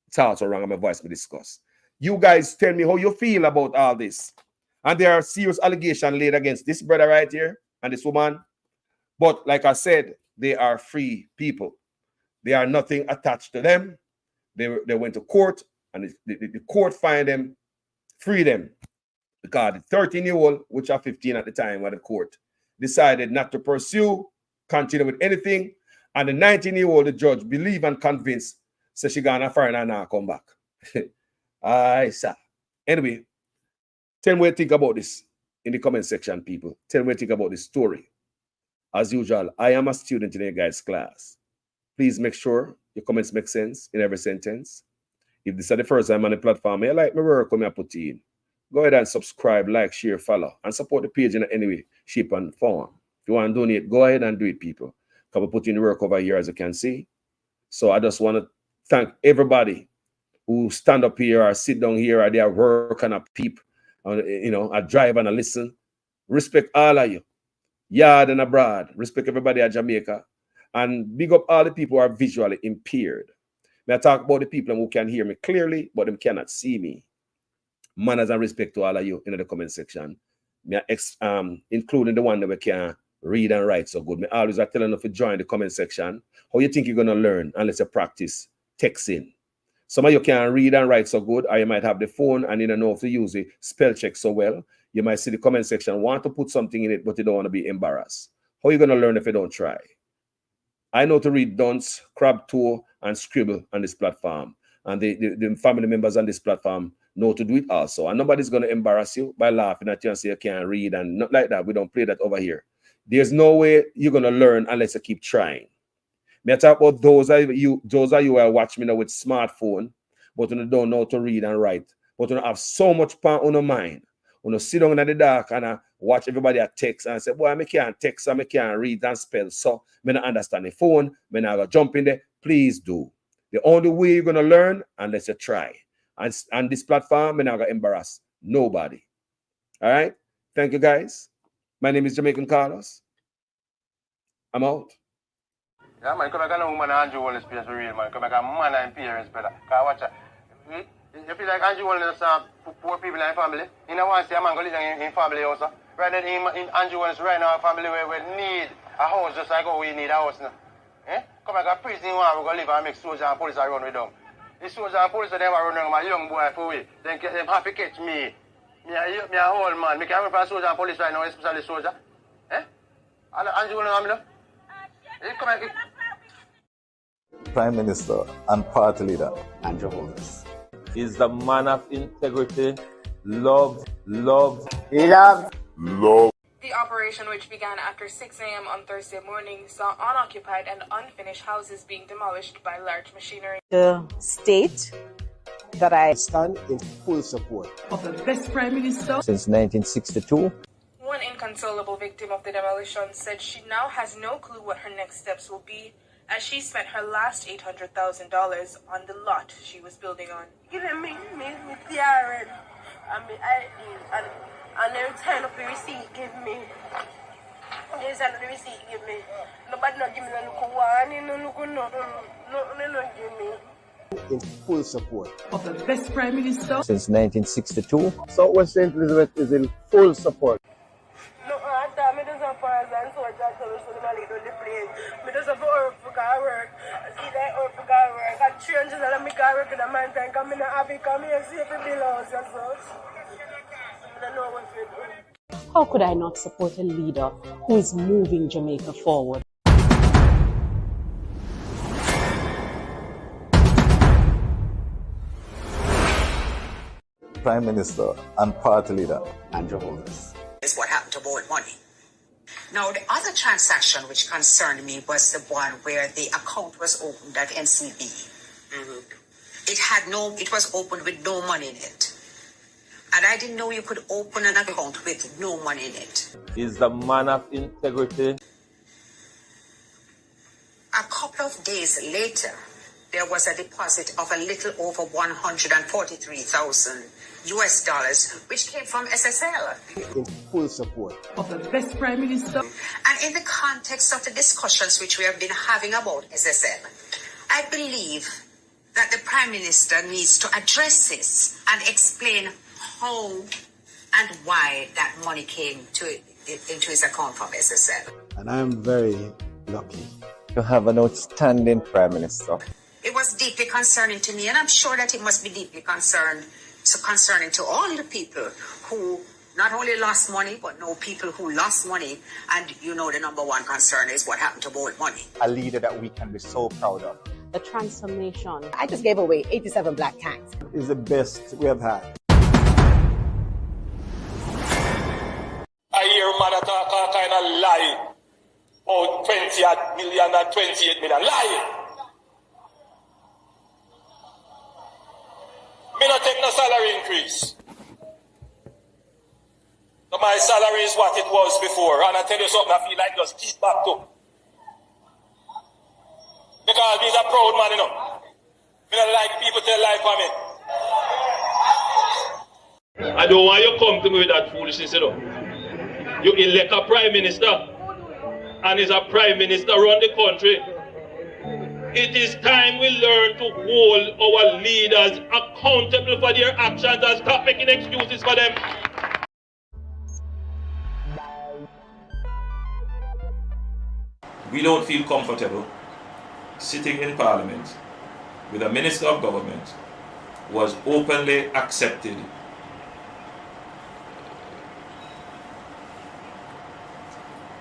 It's also wrong. I'm a voice to discuss. You guys tell me how you feel about all this. And there are serious allegations laid against this brother right here and this woman. But like I said, they are free people. They are nothing attached to them. They went to court and the court fined them, free them. Because the 13-year-old, which are 15 at the time at the court, decided not to pursue, continue with anything. And the 19-year-old, the judge, believe and convinced, so she gonna fire and now come back. Aye, sir. Anyway, tell me what you think about this in the comment section, people. Tell me what you think about this story. As usual, I am a student in your guys' class. Please make sure your comments make sense in every sentence. If this is the first time on the platform, you like my work, when I put in, go ahead and subscribe, like, share, follow, and support the page in any way, shape, and form. If you want to donate, go ahead and do it, people. Because we put in the work over here, as you can see. So I just want to thank everybody who stand up here or sit down here or they are work and a peep, you know, a drive and a listen. Respect all of you, yard and abroad. Respect everybody at Jamaica. And big up all the people who are visually impaired. May I talk about the people who can hear me clearly, but them cannot see me. Manners and respect to all of you in the comment section. Including the one that we can read and write so good. Me always are telling you to join the comment section. How you think you're going to learn unless you practice texting? Some of you can read and write so good, or you might have the phone and you don't know how to use it, spell check so well. You might see the comment section, want to put something in it, but you don't want to be embarrassed. How are you going to learn if you don't try? I know to read dunce, crab toe, and scribble on this platform. And the family members on this platform know to do it also. And nobody's going to embarrass you by laughing at you and say you can't read and not like that. We don't play that over here. There's no way you're going to learn unless you keep trying. Me talk about those of you who are watching me now with smartphone, but you don't know how to read and write, but you have so much power on your mind. You sit down in the dark and watch everybody at text and say, boy, I can't text, I can't read and spell. So I don't understand the phone, I gotta jump in there. Please do. The only way you're gonna learn unless you try. And this platform, I'm not gonna embarrass nobody. All right. Thank you guys. My name is Jamaican Carlos. I'm out. Yeah, man, come back and woman and Andrew Wallace place for real, man. Come back and man and parents, brother. Cause watch out. You feel like Andrew Wallace poor people in family. You know, once a man go live in family also. Right then, in Andrew Wallace right now, family where we need a house just like how we need a house now. Eh? Come back and prison one, we go live and make soldiers and police run with them. The soldiers and police them run with my young boy for we. Then them happy catch me. Me a old man. Me can't run for soldier and police right now, especially soldier. Eh? Andrew Wallace, come back. Prime Minister and Party Leader Andrew Holmes is the man of integrity, love. The operation, which began after 6 a.m. on Thursday morning, saw unoccupied and unfinished houses being demolished by large machinery. The state that I stand in full support of the best Prime Minister since 1962. One inconsolable victim of the demolition said she now has no clue what her next steps will be, as she spent her last $800,000 on the lot she was building on. Giving me TRN and my ID and they return up the receipt give me. They return up the receipt give me. Nobody not give me no look one, no look nothing, they not give me. In full support of the best Prime Minister since 1962. Southwest St. Elizabeth is in full support. No, I thought me just a pass and so I just tell us to the Malik on the plane. Me just have to work for work. I see that work for work. I change that I make work in the mountain. Come in and have it come here, see if it belongs and such. I don't know what to do. How could I not support a leader who is moving Jamaica forward? Prime Minister and Party Leader Andrew Holmes is what happened to bold money. Now, the other transaction which concerned me was the one where the account was opened at NCB. It was opened with no money in it. And I didn't know you could open an account with no money in it. Is the man of integrity. A couple of days later, there was a deposit of a little over $143,000 US, which came from SSL. In full support of the best Prime Minister. And in the context of the discussions which we have been having about SSL, I believe that the Prime Minister needs to address this and explain how and why that money came into his account from SSL. And I'm very lucky to have an outstanding Prime Minister. It was deeply concerning to me, and I'm sure that it must be deeply concerning to all the people who not only lost money, but know people who lost money. And you know the number one concern is what happened to bold money. A leader that we can be so proud of. The transformation. I just gave away 87 black tanks. Is the best we have had. I hear man talk all kind of lie. Oh, 20 million and 28 million. Lie. Me not take no salary increase. So my salary is what it was before. And I tell you something, I feel like just keep back to. Because he's a proud man, you know. Me don't like people tell lie for me. I don't want you to come to me with that foolishness, you know. You elect a prime minister, and is a prime minister run the country. It is time we learn to hold our leaders accountable for their actions and stop making excuses for them. We don't feel comfortable sitting in Parliament with a Minister of Government who has openly accepted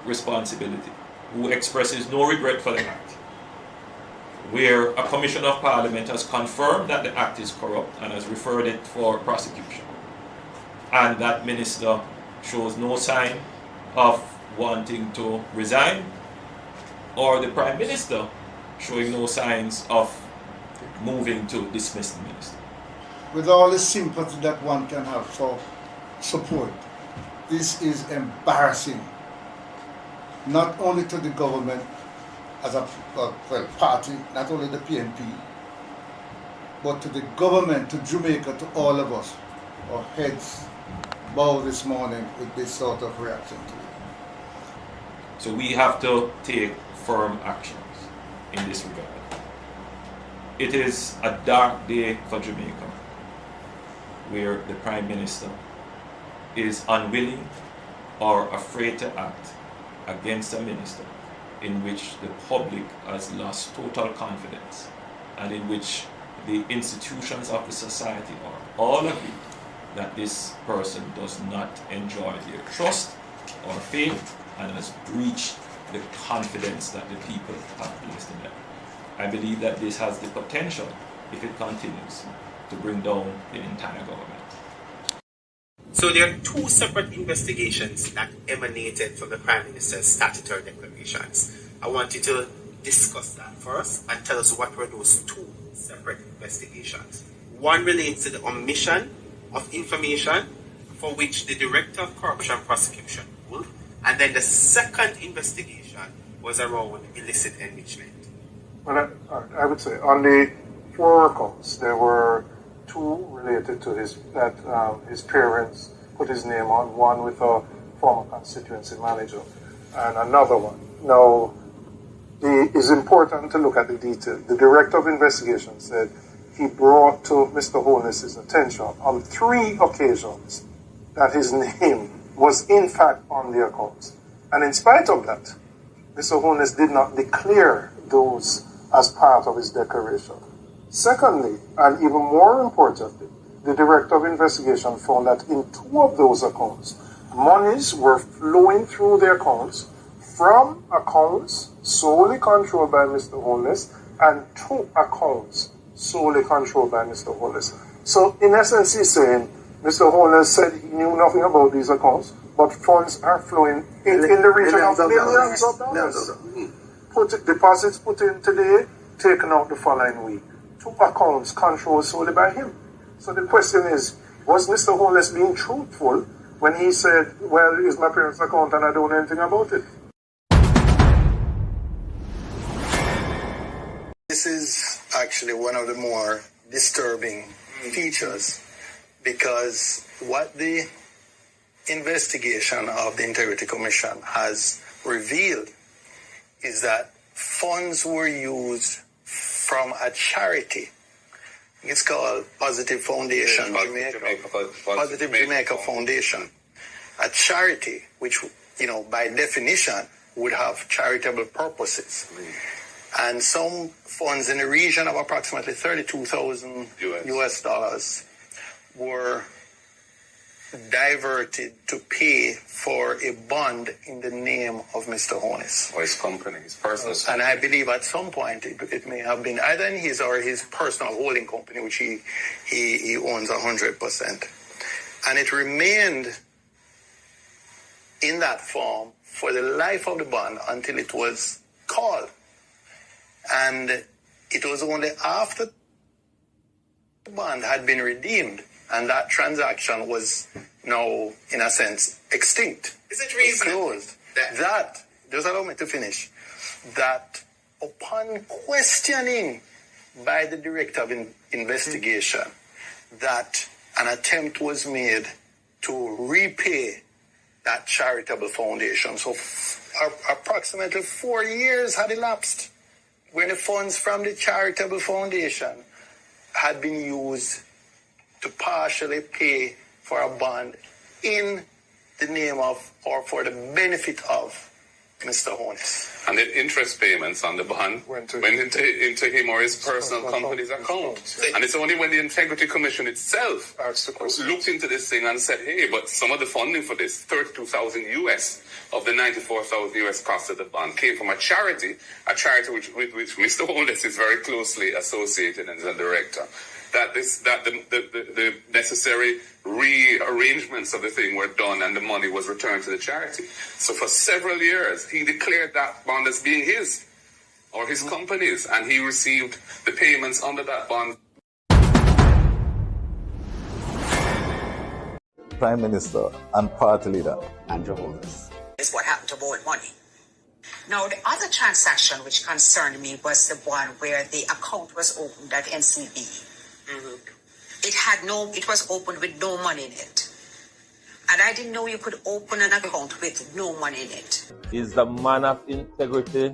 responsibility, who expresses no regret for the act, where a Commission of Parliament has confirmed that the act is corrupt and has referred it for prosecution, and that minister shows no sign of wanting to resign, or the Prime Minister showing no signs of moving to dismiss the minister. With all the sympathy that one can have for support, this is embarrassing, not only to the government as a party, not only the PNP, but to the government, to Jamaica, to all of us. Our heads bow this morning with this sort of reaction to it. So we have to take firm actions in this regard. It is a dark day for Jamaica, where the Prime Minister is unwilling or afraid to act against a minister in which the public has lost total confidence and in which the institutions of the society are all agree that this person does not enjoy their trust or faith and has breached the confidence that the people have placed in them. I believe that this has the potential, if it continues, to bring down the entire government. So there are two separate investigations that emanated from the Prime Minister's statutory declarations. I want you to discuss that first and tell us what were those two separate investigations. One relates to the omission of information for which the Director of Corruption Prosecution ruled, and then the second investigation was around illicit enrichment. Well, I would say on the 4 accounts, there were 2 related to his parents put his name on, one with a former constituency manager and another one. Now, it's important to look at the detail. The Director of Investigation said he brought to Mr. Holness's attention on 3 occasions that his name was in fact on the accounts. And in spite of that, Mr. Holness did not declare those as part of his declaration. Secondly, and even more importantly, the Director of Investigation found that in 2 of those accounts, monies were flowing through the accounts from accounts solely controlled by Mr. Holness and 2 accounts solely controlled by Mr. Holness. So in essence, he's saying Mr. Holness said he knew nothing about these accounts, but funds are flowing in the region of millions of dollars. Deposits put in today, taken out the following week. 2 accounts controlled solely by him. So the question is, was Mr. Holness being truthful when he said, well, it's my parents' account and I don't know anything about it? This is actually one of the more disturbing features, because what the investigation of the Integrity Commission has revealed is that funds were used from a charity. It's called Positive Foundation, Positive Jamaica Foundation. A charity which, by definition, would have charitable purposes. And some funds in the region of approximately $32,000 US dollars were diverted to pay for a bond in the name of Mr. Holness. Or his company, his personal. And I believe at some point it may have been either in his or his personal holding company, which he owns 100%. And it remained in that form for the life of the bond until it was called. And it was only after the bond had been redeemed and that transaction was now, in a sense, extinct. Is it reasonable? Closed. That, just allow me to finish, that upon questioning by the Director of Investigation that an attempt was made to repay that charitable foundation. So approximately 4 years had elapsed when the funds from the charitable foundation had been used to partially pay for a bond in the name of or for the benefit of Mr. Holness. And the interest payments on the bond went into him or his personal company's account. And it's only when the Integrity Commission itself looked into this thing and said, hey, but some of the funding for this, 32,000 US of the 94,000 US cost of the bond, came from a charity with which Mr. Holness is very closely associated and is a director. That the necessary rearrangements of the thing were done and the money was returned to the charity. So for several years, he declared that bond as being his or his company's, and he received the payments under that bond. Prime Minister and Party Leader Andrew Holness. Is what happened to bold money. Now, the other transaction which concerned me was the one where the account was opened at NCB. It was opened with no money in it. And I didn't know you could open an account with no money in it. Is the man of integrity.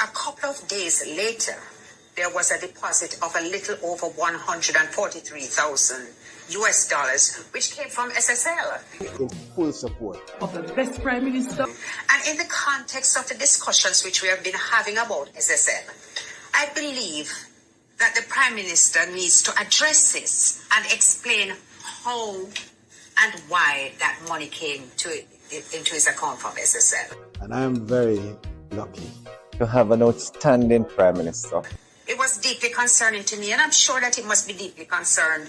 A couple of days later, there was a deposit of a little over 143,000 US dollars, which came from SSL. In full support of the best Prime Minister. And in the context of the discussions which we have been having about SSL, I believe that the Prime Minister needs to address this and explain how and why that money came into his account from SSL. And I am very lucky to have an outstanding Prime Minister. It was deeply concerning to me, and I'm sure that it must be deeply concerning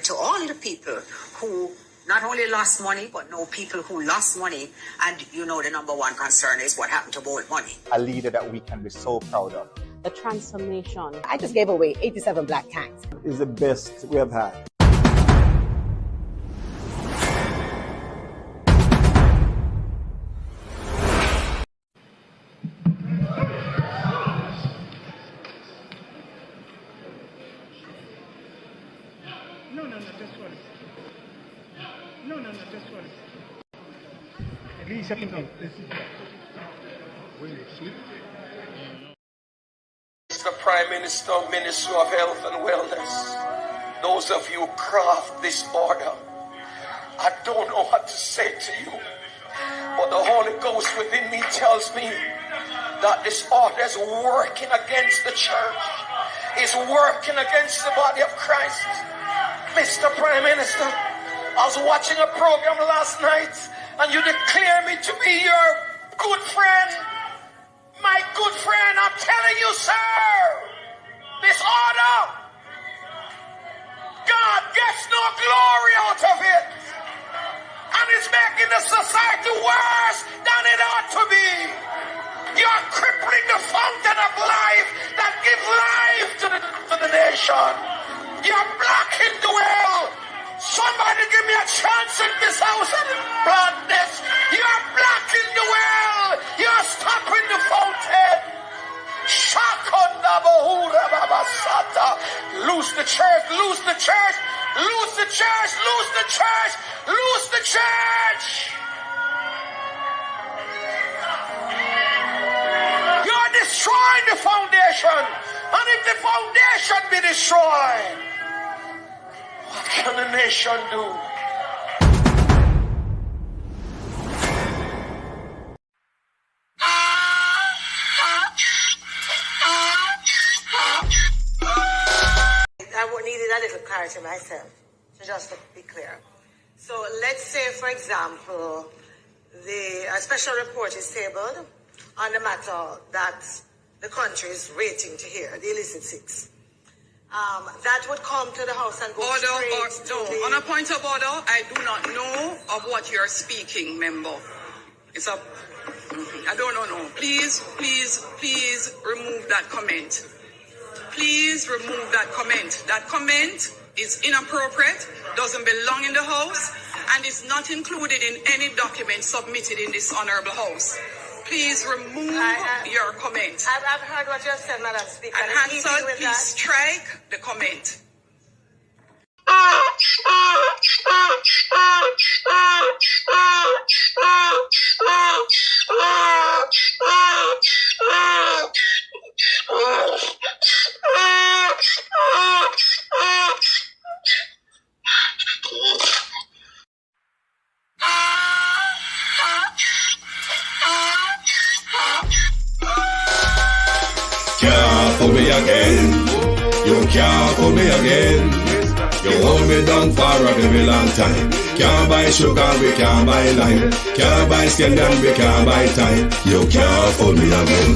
to all the people who not only lost money, but know people who lost money. And you know the number one concern is what happened to bold money. A leader that we can be so proud of. The transformation. I just gave away 87 black tanks. Is the best we have had. No, just one. No, just one. At least I can go. Mr. Prime Minister, Minister of Health and Wellness, those of you who craft this order, I don't know what to say to you, but the Holy Ghost within me tells me that this order is working against the church, is working against the body of Christ. Mr. Prime Minister, I was watching a program last night and you declare me to be your good friend. My good friend, I'm telling you, sir, this order, God gets no glory out of it. And it's making the society worse than it ought to be. You're crippling the fountain of life that gives life to the nation. You're blocking the well. Somebody give me a chance in this house and plant this. You're blocking the well. You're stopping the fountain. Lose the church, lose the church, lose the church, lose the church, lose the church. You're destroying the foundation. And if the foundation be destroyed, what can a nation do? I needed a little clarity myself, so just to be clear. So let's say, for example, a special report is tabled on the matter that the country is waiting to hear, the illicit six. That would come to the House and go straight to the... On a point of order, I do not know of what you're speaking, member. It's a... I don't know. Please remove that comment. Please remove that comment. That comment is inappropriate, doesn't belong in the House, and is not included in any document submitted in this honorable House. Please remove your comment. I've heard what you have said, Madam Speaker. And Hansel, please strike the comment. can't fool me again. You can't fool me again. You hold me down for a very long time. Can't buy sugar, we can't buy lime. Can't buy scallion, we can't buy time. You can't fool me again.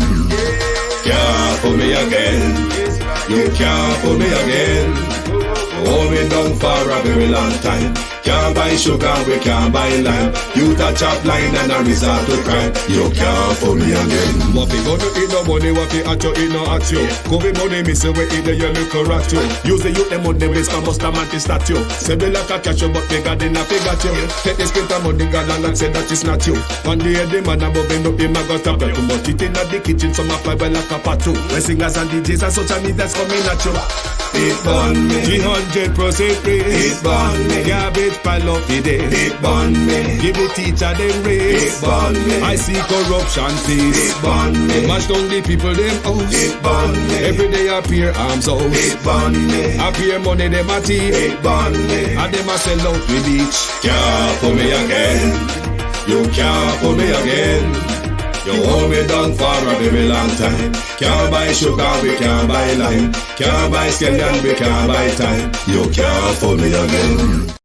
Can't fool me again. You can't fool me again. Hold me down for a very long time. Can't buy sugar, we can't buy lime. You touch up line and a resort to crime. You can't fool me again. What we gonna eat no money, what we at you, eat no at you. COVID money, me say we eat the yellow correct you. Use the youth, them money, waste and bust a man to statue. Say we like a catch you, but bigger than a figure you. Take the spit of money, girl, and say that it's not you. One day the man above bend up him, I got a belt. But it in the kitchen, some of my well like a patu. When singers and DJs and social media's coming at you. It burn me. 300% raise. It burn me. Garbage pile up the day. It burn me. Give the teacher them raise. It burn me. I see corruption face. It burn me. Mash down the people them house. It burn me. Every day appear arms out. It burn me. Appear money them a thief. It burn me. And them a sell out with each. Can't fool me again. You can't fool me again. You hold me down for a very long time. Can't buy sugar, we can't buy lime. Can't buy scallion, we can't buy time. You can't fool me again.